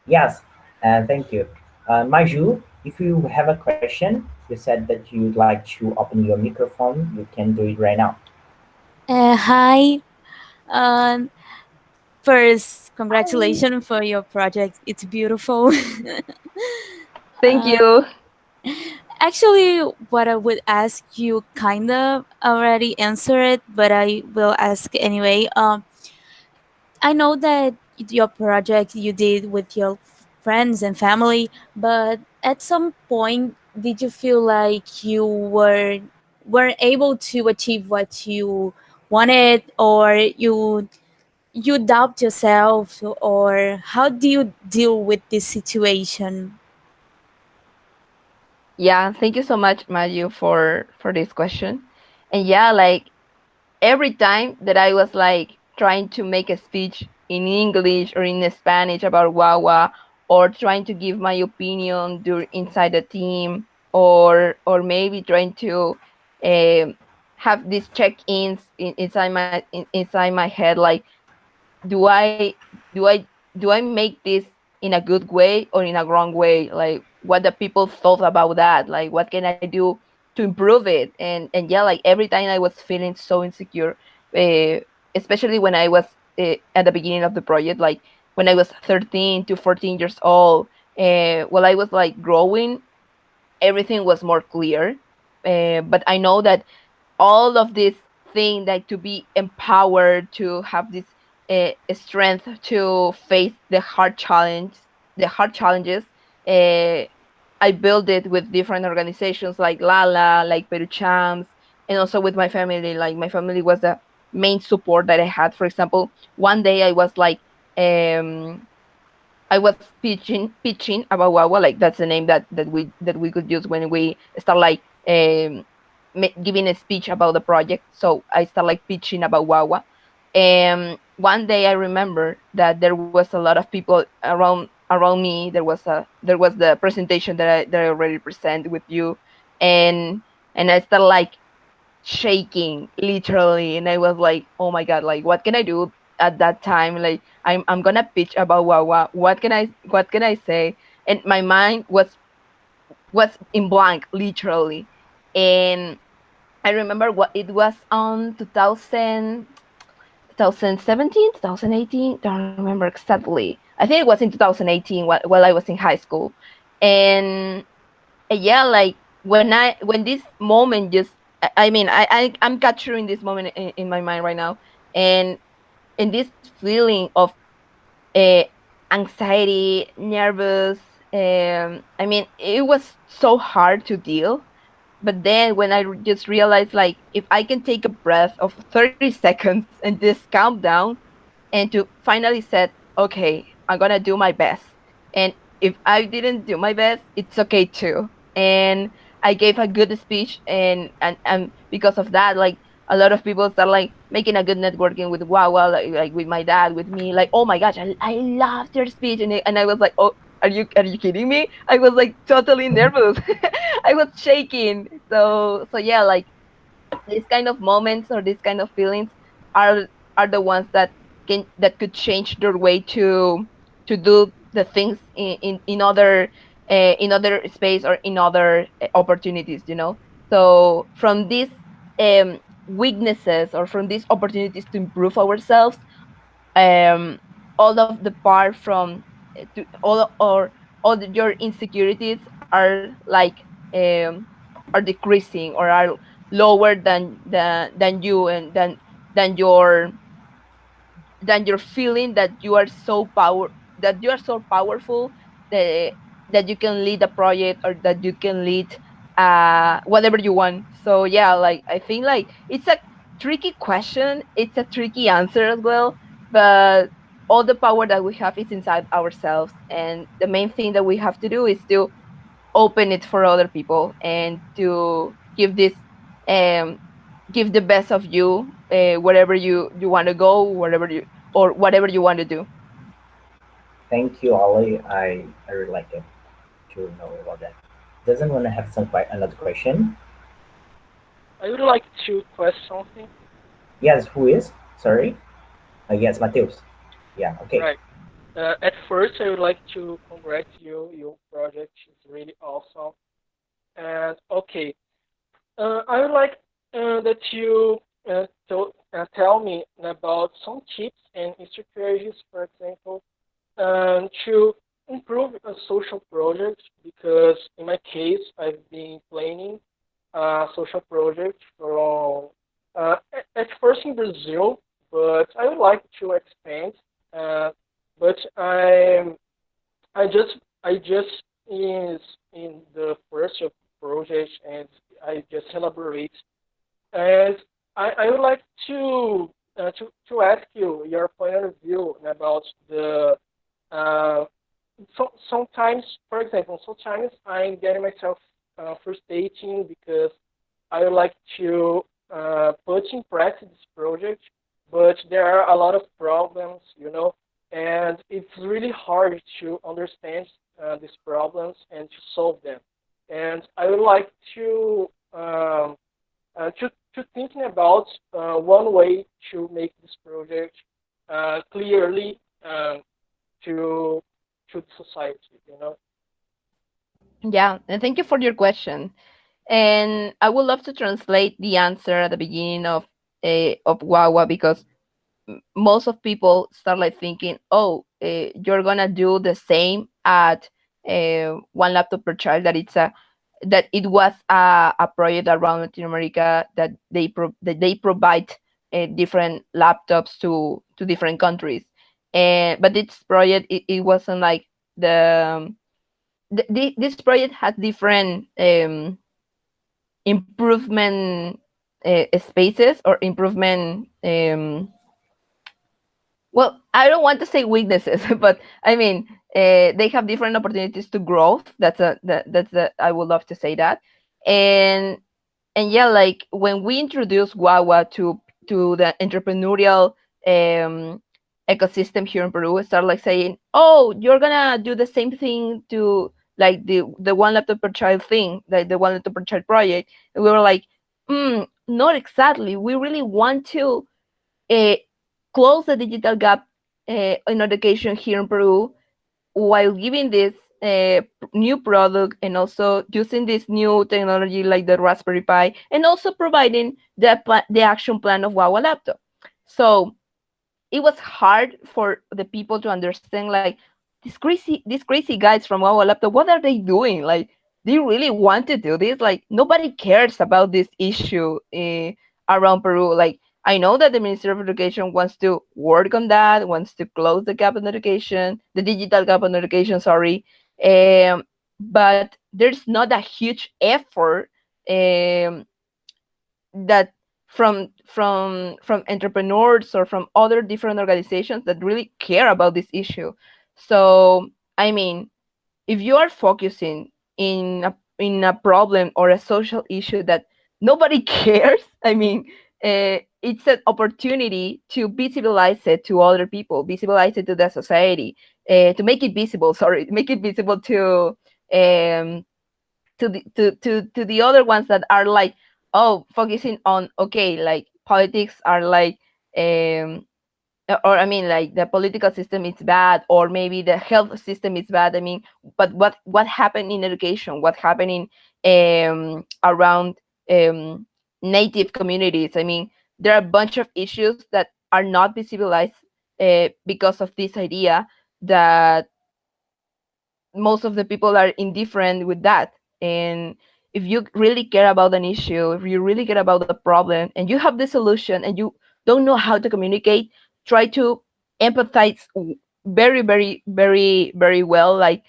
Yes, thank you. Maju, if you have a question, you said that you'd like to open your microphone. You can do it right now. Hi. Um, First, congratulations for your project. It's beautiful. Thank uh, you. Actually, what I would ask you kind of already answered, but I will ask anyway. I know that your project you did with your friends and family, but at some point, did you feel like you weren't able to achieve what you wanted, or you doubt yourself, or how do you deal with this situation? Yeah, thank you so much, Mayu, for this question. And yeah, like every time that I was like trying to make a speech in English or in Spanish about Wawa, or trying to give my opinion inside the team, or maybe trying to um, have these check-ins inside my head, like do I do I do I make this in a good way or in a wrong way, like what the people thought about that, like what can I do to improve it. And yeah, like every time I was feeling so insecure, uh, especially when I was at the beginning of the project, like when I was 13 to 14 years old, while I was like growing, everything was more clear. But I know that all of this thing, like to be empowered, to have this strength to face the hard challenges, uh, I built it with different organizations like LALA, like Peru Champs, and also with my family. Like my family was the main support that I had. For example, one day I was like, um, I was pitching about Wawa, like that's the name that we could use when we start like giving a speech about the project. So I start like pitching about Wawa. And one day I remember that there was a lot of people around me. There was the presentation that I already presented with you, and I started like shaking literally, and I was like, oh my god, like what can I do at that time? Like I'm gonna pitch about Wawa. What can I say? And my mind was in blank literally. And I remember what it was on 2017, 2018, don't remember exactly. I think it was in 2018 while I was in high school. And yeah, like when this moment just I mean I'm capturing this moment in my mind right now. And this feeling of uh, anxiety, nervous, I mean it was so hard to deal. But then when I just realized, like, if I can take a breath of 30 seconds and just calm down, and to finally said, okay, I'm gonna do my best. And if I didn't do my best, it's okay too. And I gave a good speech, and because of that, like a lot of people start like making a good networking with Wawa, like with my dad, with me, like, oh my gosh, I loved your speech. And I was like, oh, are you kidding me? I was like totally nervous. I was shaking. So yeah, like these kind of moments or these kind of feelings are are the ones that could change their way to do the things in other space or in other opportunities, you know. So from these weaknesses or from these opportunities to improve ourselves, um, all of the part from to all your insecurities are like are decreasing or are lower than you, and than your feeling that you are so powerful that you can lead a project or that you can lead whatever you want. So yeah, like I think like it's a tricky question, it's a tricky answer as well, but all the power that we have is inside ourselves, and the main thing that we have to do is to open it for other people and to give this um give the best of you wherever you want to go, whatever you want to do. Thank you, Ali. I really like it to know about that. Doesn't want to have another question? I would like to question something. Yes, who is? Sorry. Yes, Mateus. Yeah, okay. Right. At first, I would like to congratulate you. Your project is really awesome. And okay, I would like that you tell me about some tips and strategies, for example, to improve a social project. Because in my case, I've been planning a social project from at first in Brazil, but I would like to expand. Uh, but I just is in the first of project, and I just elaborate. And I would like to ask you your point of view about the uh, sometimes, for example, sometimes I'm getting myself frustrating because I would like to put in practice this project, but there are a lot of problems, and it's really hard to understand these problems and to solve them. And I would like to thinking about one way to make this project clearly, to the society, you know? Yeah, and thank you for your question. And I would love to translate the answer at the beginning of Wawa, because most of people start like thinking, oh, you're gonna do the same at one laptop per child. That it was a project around Latin America that they provide different laptops to different countries. And but this project, it wasn't like this project has different improvement spaces, or improvement, well, I don't want to say weaknesses, but I mean, they have different opportunities to growth. I would love to say that. And and yeah, like when we introduce Wawa to the entrepreneurial um ecosystem here in Peru, we start like saying, oh, you're gonna do the same thing to like the one laptop per child thing, like the one laptop per child project. And we were like, not exactly. We really want to uh, close the digital gap in education here in Peru, while giving this new product, and also using this new technology like the Raspberry Pi, and also providing the action plan of Wawa Laptop. So it was hard for the people to understand, like, these crazy guys from Wawa Laptop, what are they doing? Like, they really want to do this? Like, nobody cares about this issue around Peru. Like, I know that the Ministry of Education wants to work on that, wants to close the gap in education, the digital gap in education, sorry. But there's not a huge effort that from entrepreneurs or from other different organizations that really care about this issue. So I mean, if you are focusing in a problem or a social issue that nobody cares, I mean, it's an opportunity to visibilize it to other people, visibilize it to the society, to make it visible. Sorry, make it visible um, to the other ones that are like, oh, focusing on, okay, like politics are like, um or I mean, like the political system is bad, or maybe the health system is bad. I mean, but what happened in education, what happening around um native communities? I mean, there are a bunch of issues that are not visibilized because of this idea that most of the people are indifferent with that. And if you really care about an issue, if you really care about the problem, and you have the solution, and you don't know how to communicate, try to empathize very, very, very, very well, like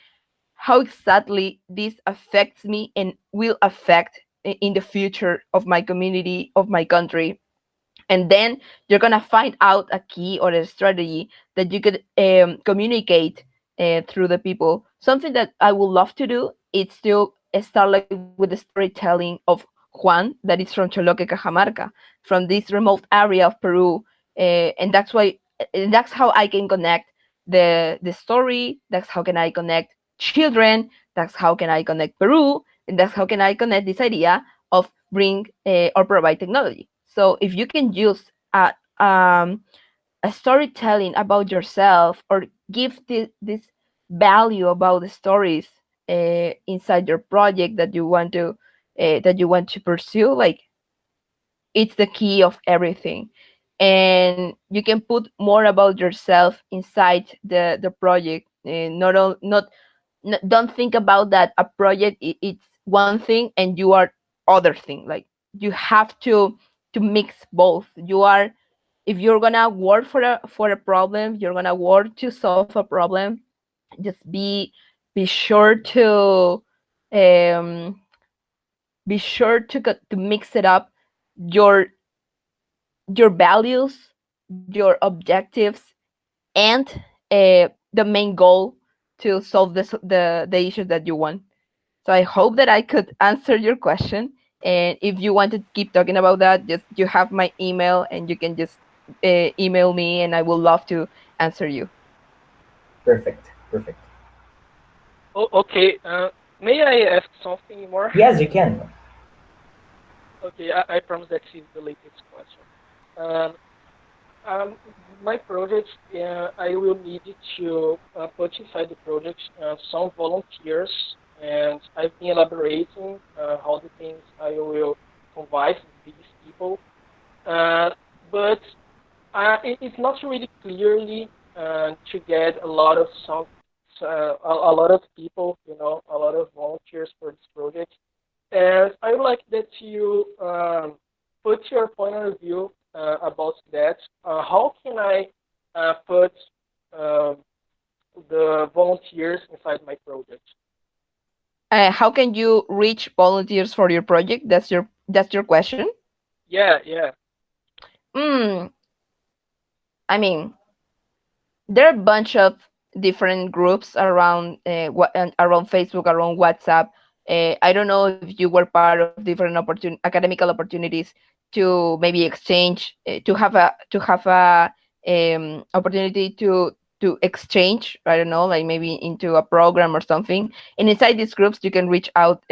how exactly this affects me and will affect in the future of my community, of my country. And then you're gonna find out a key or a strategy that you could communicate through the people. Something that I would love to do is to start like with the storytelling of Juan, that is from Choloque, Cajamarca, from this remote area of Peru. And that's why, and that's how I can connect the story. That's how can I connect children. That's how can I connect Peru, and that's how can I connect this idea of bring or provide technology. So if you can use a storytelling about yourself, or give this value about the stories inside your project that you want to pursue, like it's the key of everything. And you can put more about yourself inside the project. Don't think about that a project it's one thing and you are other thing. Like, you have to mix both. You are, if you're gonna work for a problem, you're gonna work to solve a problem, just be sure to um to mix it up, your values, your objectives, and the main goal to solve the issues that you want. So I hope that I could answer your question. And if you want to keep talking about that, just you have my email, and you can just email me, and I will love to answer you. Perfect. Perfect. Oh, okay. May I ask something more? Yes, you can. Okay, I promise that is the latest question. Um, My project, I will need to put inside the project some volunteers, and I've been elaborating how the things I will convey these people. But it's not really clearly to get a lot of a lot of people, a lot of volunteers for this project. And I would like that you put your point of view about that. How can I put uh, the volunteers inside my project? How can you reach volunteers for your project? That's your question. Yeah, yeah. Mm, I mean, there are a bunch of different groups around around Facebook, around WhatsApp. I don't know if you were part of different academical opportunities to maybe exchange, to have a opportunity to exchange. I don't know, like maybe into a program or something. And inside these groups, you can reach out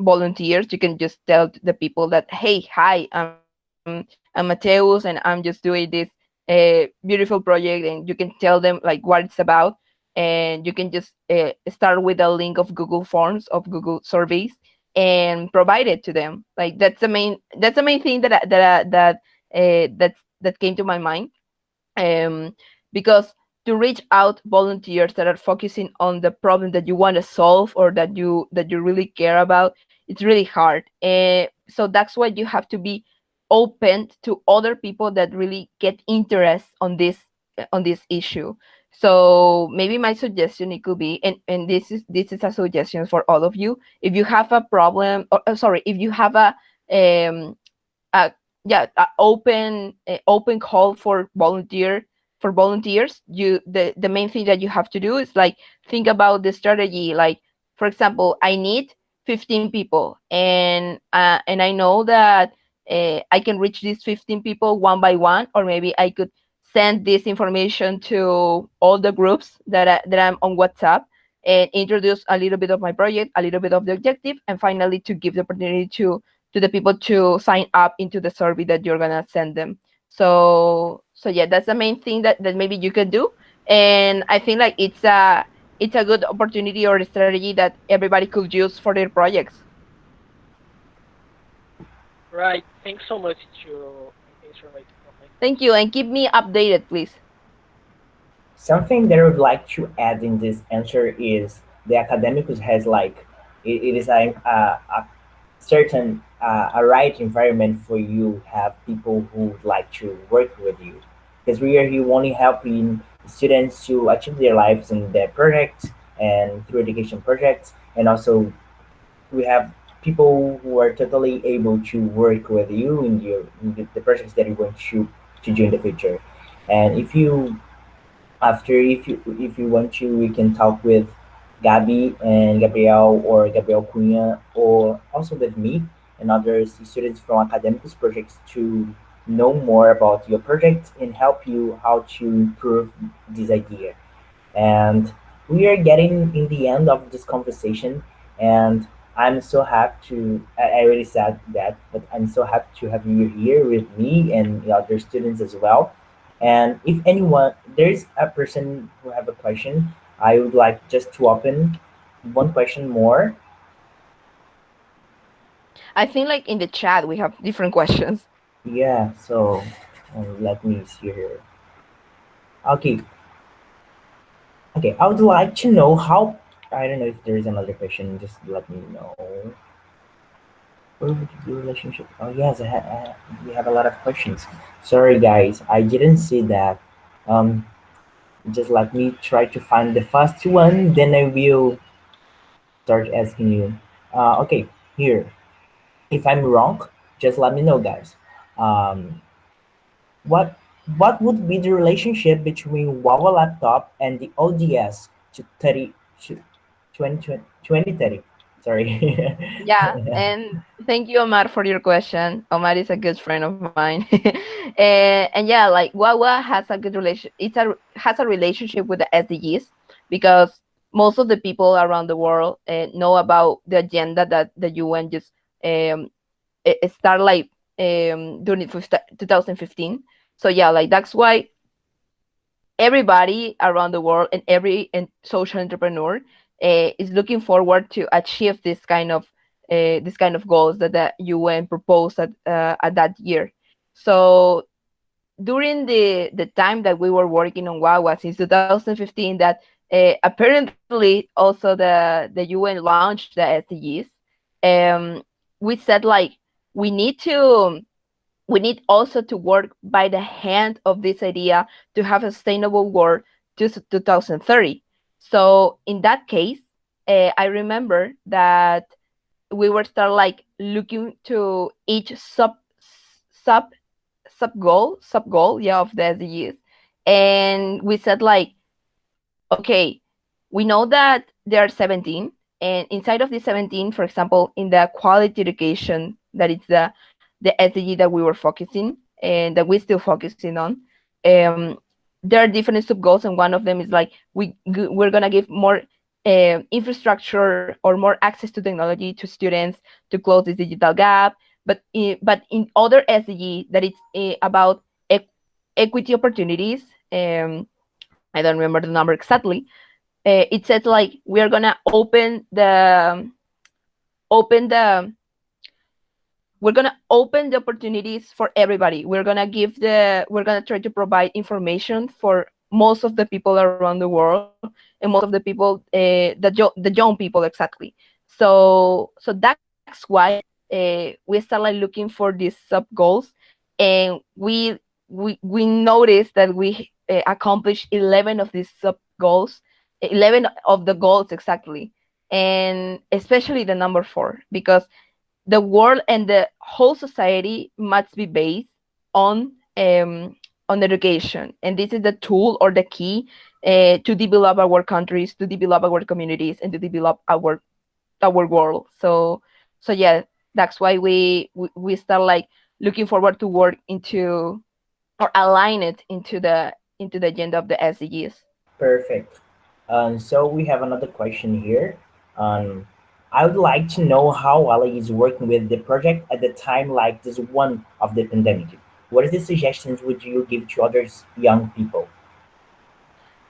volunteers. You can just tell the people that, hey, hi, I'm Mateus, and I'm just doing this beautiful project, and you can tell them like what it's about, and you can just start with a link of Google Forms, of Google surveys, and provide it to them. Like that's the main thing that came to my mind, um, because to reach out volunteers that are focusing on the problem that you want to solve, or that you really care about, it's really hard. So that's why you have to be open to other people that really get interest on this issue. So maybe my suggestion, it could be, and this is a suggestion for all of you. If you have a problem, or sorry, if you have um a yeah open call for volunteers, the main thing that you have to do is like think about the strategy. Like, for example, I need 15 people, and I know that I can reach these 15 people one by one, or maybe I could send this information to all the groups that I'm on WhatsApp, and introduce a little bit of my project, a little bit of the objective, and finally to give the opportunity to the people to sign up into the survey that you're gonna send them. So yeah, that's the main thing that maybe you can do. And I think like it's a good opportunity or a strategy that everybody could use for their projects. Right. Thanks so much to answer my Thank you, question. and keep me updated, please. Something that I would like to add in this answer is the academics has like it is a certain a right environment for you have people who would like to work with you, because we are here only helping students to achieve their lives in their projects and through education projects, and also we have people who are totally able to work with you in the projects that you're going to do in the future. And if you want to, we can talk with Gabby and Gabriel, or Gabriel Cunha, or also with me and other students from academics projects to know more about your project and help you how to improve this idea. And we are getting in the end of this conversation, and I'm so happy I already said that, but I'm so happy to have you here with me and the other students as well. And if anyone, there's a person who have a question, I would like just to open one question more. I think like in the chat we have different questions. Yeah, so let me see here. Okay, okay, I would like to know how, I don't know if there's another question, just let me know. Where would you be relationship? Oh yes, we have a lot of questions. Sorry guys, I didn't see that. Um, just let me try to find the first one, then I will start asking you. Okay, here. If I'm wrong, just let me know, guys. Um, what what would be the relationship between Wawa laptop and the ODS to 30 to 2030? Sorry. Yeah, and thank you, Omar, for your question. Omar is a good friend of mine, and yeah, like Wawa has a good relation. Has a relationship with the SDGs, because most of the people around the world know about the agenda that the UN just um, start like during 2015. So yeah, like that's why everybody around the world and every social entrepreneur is looking forward to achieve this kind of goals that the UN proposed at that year. So during the time that we were working on Wawa since 2015, that apparently also the UN launched the SDGs. We said like we need to we need also to work by the hand of this idea to have a sustainable world to 2030. So in that case, I remember that we were start like looking to each sub sub goal, yeah, of the SDGs, and we said like, okay, we know that there are 17, and inside of the 17, for example, in the quality education, that is the SDG that we were focusing and that we're still focusing on. Um, there are different sub goals, and one of them is like we're gonna give more infrastructure or more access to technology to students to close this digital gap. But in other SDG that it's about equity opportunities. I don't remember the number exactly. It says like we are gonna open the we're gonna open the opportunities for everybody. We're gonna try to provide information for most of the people around the world and most of the people, the young people exactly. So that's why we start like looking for these sub goals, and we noticed that we accomplished 11 of these sub goals, 11 of the goals exactly, and especially the number 4, because the world and the whole society must be based on on education, and this is the tool or the key to develop our countries, to develop our communities, and to develop our world. So yeah, that's why we start like looking forward to work into or align it into the agenda of the SDGs. Perfect. So we have another question here. Um, I would like to know how LALA is working with the project at the time like this one of the pandemic. What are the suggestions would you give to others young people?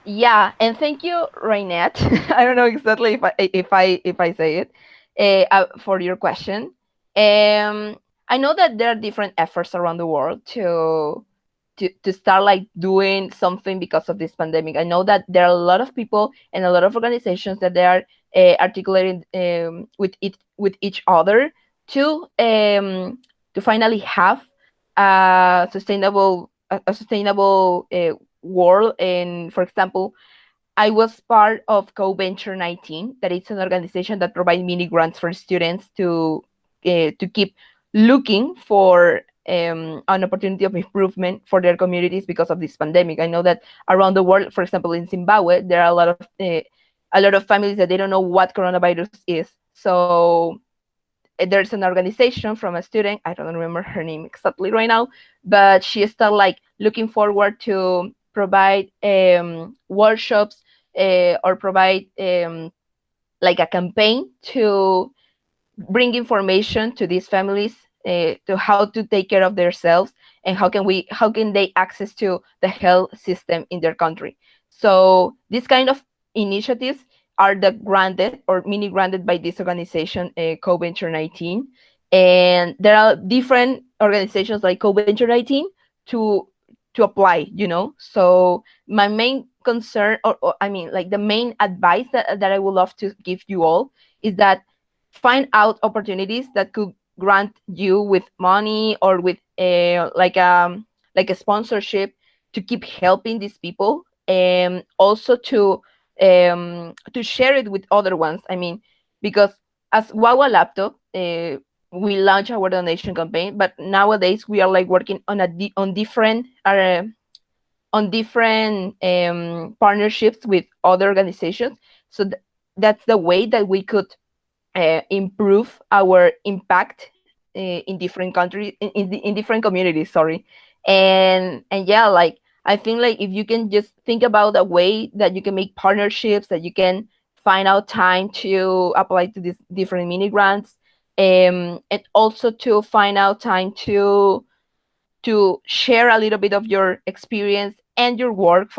Yeah, and thank you, Rainette. I don't know exactly if I say it for your question. I know that there are different efforts around the world to start like doing something because of this pandemic. I know that there are a lot of people and a lot of organizations that they are articulating with each other to finally have a sustainable world. And for example, I was part of Co-Venture 19, that it's an organization that provides mini grants for students to keep looking for an opportunity of improvement for their communities because of this pandemic. I know that around the world, for example, in Zimbabwe, there are a lot of families that they don't know what coronavirus is. So there's an organization from a student, I don't remember her name exactly right now, but she started like looking forward to provide workshops or provide like a campaign to bring information to these families to how to take care of themselves, and how can they access to the health system in their country. So this kind of initiatives are the granted or mini granted by this organization, Co-Venture 19, and there are different organizations like Co-Venture 19 to apply, so my main concern, or I mean like the main advice that I would love to give you all is that find out opportunities that could grant you with money or with like a sponsorship to keep helping these people, and also to share it with other ones. I mean, because as Wawa Laptop, we launched our donation campaign, but nowadays we are like working on different partnerships with other organizations. So that's the way that we could improve our impact in different countries, in different communities. Sorry, and yeah, like I think like if you can just think about a way that you can make partnerships, that you can find out time to apply to these different mini grants, and also to find out time to to share a little bit of your experience and your work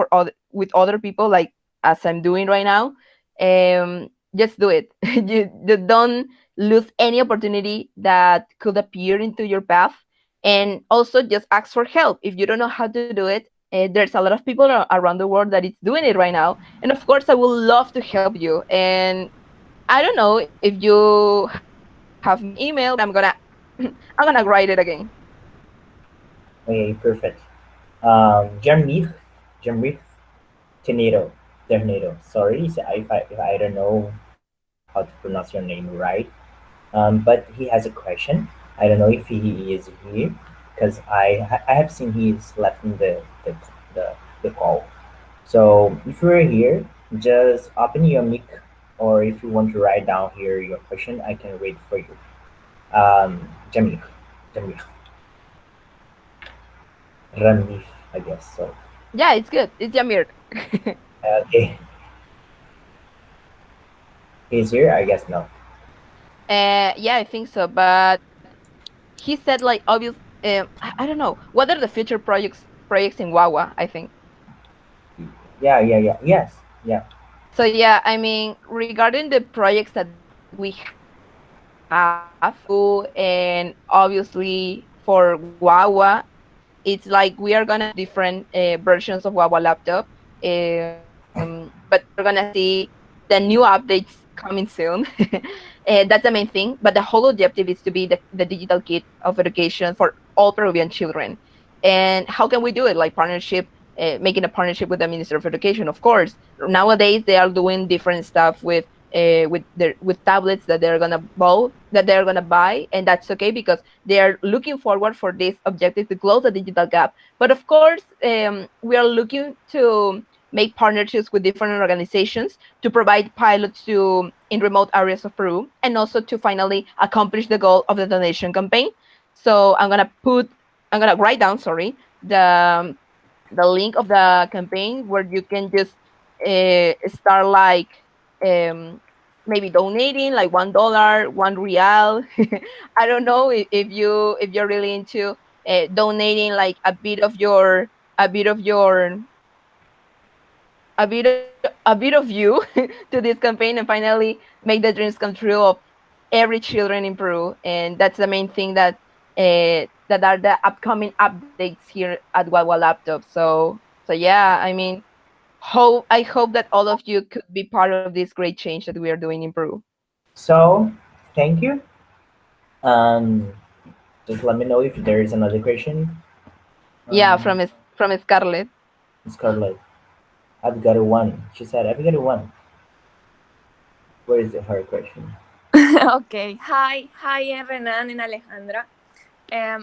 with other people, like as I'm doing right now, just do it. You don't lose any opportunity that could appear into your path. And also just ask for help if you don't know how to do it. There's a lot of people around the world that is doing it right now, and of course I would love to help you. And I don't know if you have my email, but I'm gonna I'm gonna write it again. Okay, perfect. Jamir, Jamir Tornado. Sorry if I don't know how to pronounce your name right. But he has a question. I don't know if he is here because I have seen he's left in the call. So if you're here, just open your mic, or if you want to write down here your question, I can read for you. Jamil, Jamil, Ramir, I guess so. Yeah, it's good. It's Yamir. Okay, he's here. I guess no. Yeah, I think so. But he said like obvious. I don't know. What are the future projects in Wawa? I think. Yeah. Yes, yeah. So yeah, I mean, regarding the projects that we have do, and obviously for Wawa, it's like we are gonna have different versions of Wawa laptop. But we're gonna see the new updates coming soon. That's the main thing. But the whole objective is to be the digital kit of education for all Peruvian children. And how can we do it? Like partnership, making a partnership with the Minister of Education, of course. Nowadays they are doing different stuff with tablets that they're gonna buy, and that's okay because they are looking forward for this objective to close the digital gap. But of course, we are looking to make partnerships with different organizations to provide pilots in remote areas of Peru, and also to finally accomplish the goal of the donation campaign. So I'm gonna write down, sorry, the link of the campaign where you can just start like um, maybe donating like $1, $1. I don't know if you're really into donating like a bit of your a bit of you to this campaign and finally make the dreams come true of every children in Peru. And that's the main thing that are the upcoming updates here at Wawa Laptop. So yeah, I mean, I hope that all of you could be part of this great change that we are doing in Peru. So thank you. Um, just let me know if there is another question. Yeah, Um, from Scarlett. Scarlett, I've got a one. She said, I've got a one. Where is her question? Okay. Hi, Renan and Alejandra.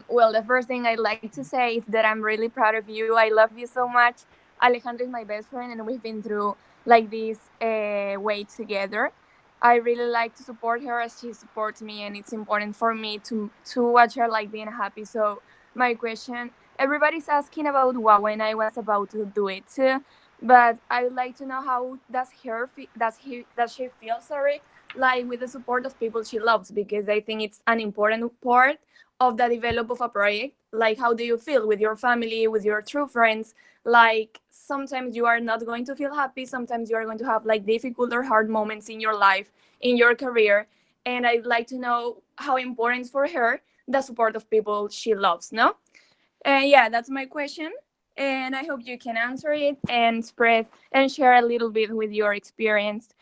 Well, the first thing I'd like to say is that I'm really proud of you. I love you so much. Alejandra is my best friend, and we've been through like this way together. I really like to support her as she supports me, and it's important for me to watch her like being happy. So my question: everybody's asking about Wawa, and I was about to do it too, but I would like to know how does she feel? Sorry, like with the support of people she loves, because I think it's an important part of the develop of a project. Like how do you feel with your family, with your true friends? Like sometimes you are not going to feel happy, sometimes you are going to have like difficult or hard moments in your life, in your career, and I'd like to know how important for her the support of people she loves. No, and yeah, that's my question, and I hope you can answer it and spread and share a little bit with your experience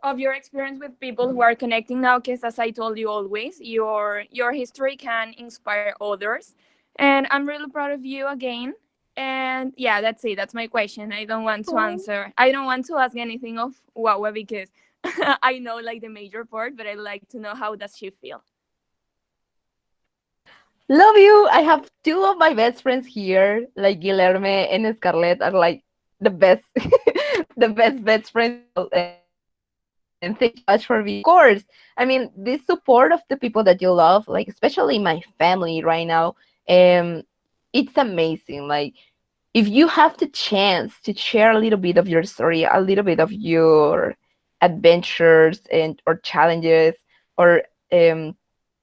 with people who are connecting now, because as I told you always, your history can inspire others, and I'm really proud of you again. And yeah, that's it, that's my question. I don't want to ask anything of Wawa because I know like the major part, but I'd like to know how does she feel. Love you. I have two of my best friends here, like Guilherme and Scarlett are like the best, the best friends in the world. And thank you so much for being here. Of course, I mean, this support of the people that you love, like especially my family right now, um, it's amazing. Like if you have the chance to share a little bit of your story, a little bit of your adventures and or challenges, or um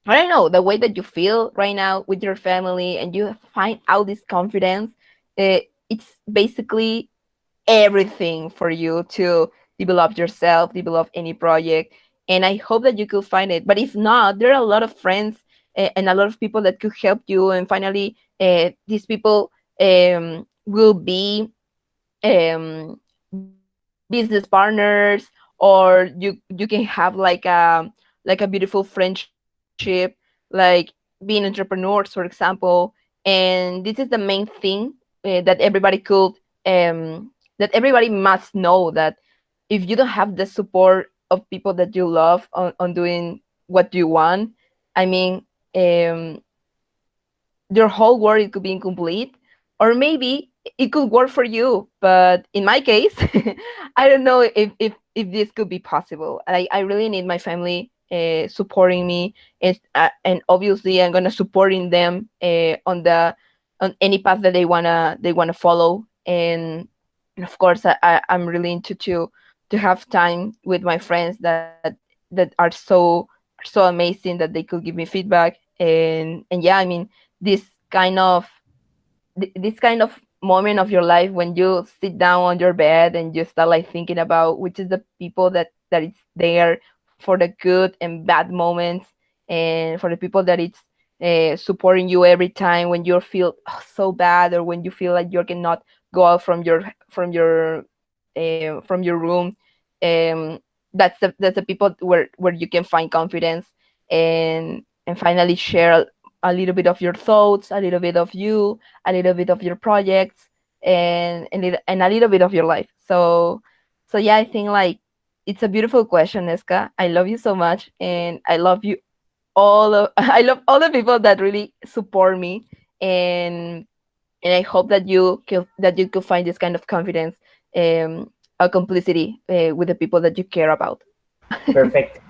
I don't know, the way that you feel right now with your family and you find out this confidence, it's basically everything for you to develop yourself, develop any project. And I hope that you could find it. But if not, there are a lot of friends and a lot of people that could help you. And finally, these people will be business partners, or you can have like a beautiful friendship, like being entrepreneurs, for example. And this is the main thing that everybody could that everybody must know, that if you don't have the support of people that you love on doing what you want, I mean, um, your whole world it could be incomplete, or maybe it could work for you, but in my case I don't know if this could be possible. I really need my family supporting me, and obviously I'm gonna supporting them on any path that they wanna follow. And of course I'm really into to have time with my friends that are so amazing that they could give me feedback. And yeah, I mean, this kind of this kind of moment of your life when you sit down on your bed and you start like thinking about which is the people that is there for the good and bad moments, and for the people that it's supporting you every time when you feel so bad, or when you feel like you cannot go out from your room. um that's the people where you can find confidence, and finally share a little bit of your thoughts, a little bit of you, a little bit of your projects, and a little bit of your life. So yeah, I think like it's a beautiful question, Eska. I love you so much, and I love you all of I love all the people that really support me, and and I hope that you could find this kind of confidence, a complicity with the people that you care about. Perfect.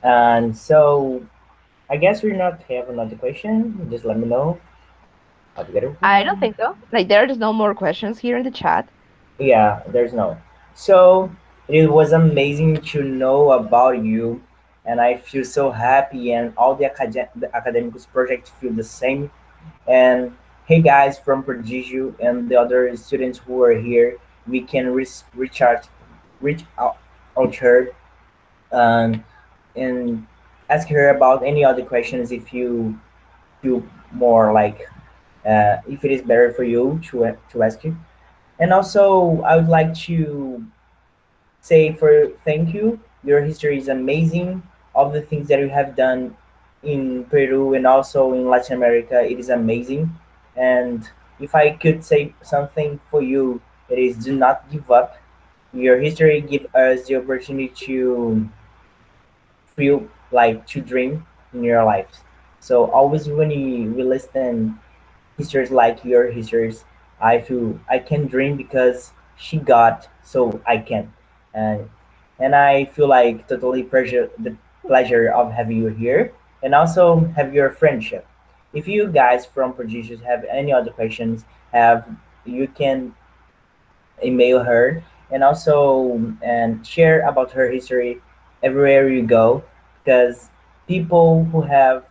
And so I guess we're not have another question. Just let me know altogether. I don't think so. Like there's no more questions here in the chat. Yeah, there's no. So it was amazing to know about you, and I feel so happy, and all the academics project feel the same. And hey guys from Prodigy and the other students who are here, we can reach out her, um, and ask her about any other questions if you feel more like if it is better for you to ask you. And also, I would like to say for thank you. Your history is amazing. All the things that you have done in Peru and also in Latin America, it is amazing. And if I could say something for you, it is do not give up. Your history gives us the opportunity to feel like to dream in your life. So always when we listen histories like your histories, I feel I can dream because she got, so I can. And I feel like totally the pleasure of having you here and also have your friendship. If you guys from producers have any other questions, have you can email her and also and share about her history everywhere you go because people who have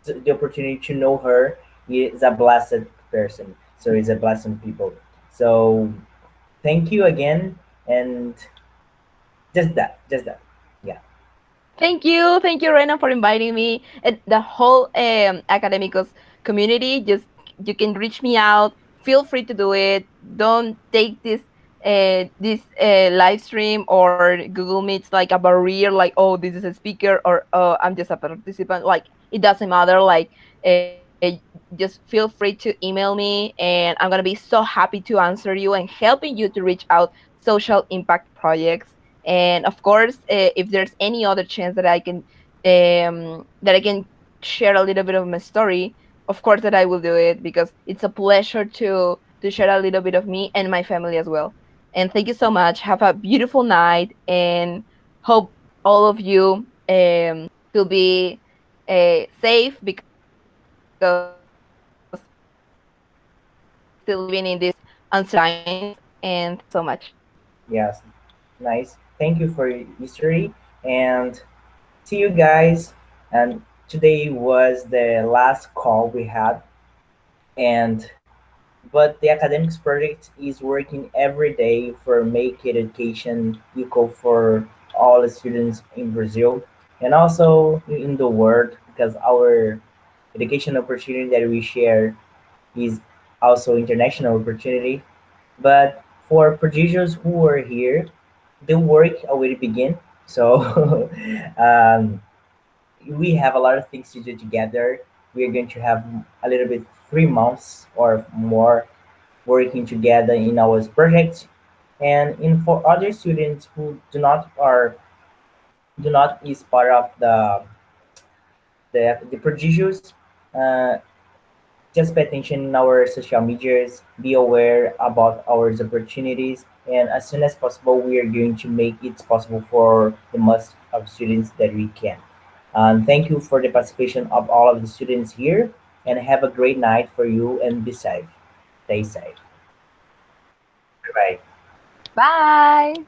the opportunity to know her is a blessed person. So he's a blessed people. So thank you again, and just that. Yeah. Thank you, Rena, for inviting me. And the whole academicos community, just you can reach me out. Feel free to do it. Don't take this live stream or Google Meets like a barrier, like oh this is a speaker or oh I'm just a participant. Like it doesn't matter. Like just feel free to email me, and I'm gonna be so happy to answer you and helping you to reach out social impact projects. And of course, if there's any other chance that I can share a little bit of my story, of course that I will do it, because it's a pleasure to share a little bit of me and my family as well. And thank you so much. Have a beautiful night, and hope all of you will be safe, because we're still living in these uncertain times. And thank you so much. Yes. Nice. Thank you for your history, and see you guys and today was the last call we had, and but the academics project is working every day for make education equal for all the students in Brazil and also in the world, because our education opportunity that we share is also international opportunity. But for producers who are here, the work already begin. So um, we have a lot of things to do together. We are going to have a little bit 3 months or more working together in our project. And in for other students who do not is part of the producers, uh, just pay attention in our social medias, be aware about our opportunities, and as soon as possible, we are going to make it possible for the most of students that we can. Thank you for the participation of all of the students here, and have a great night for you, and be safe. Stay safe. Bye. Bye.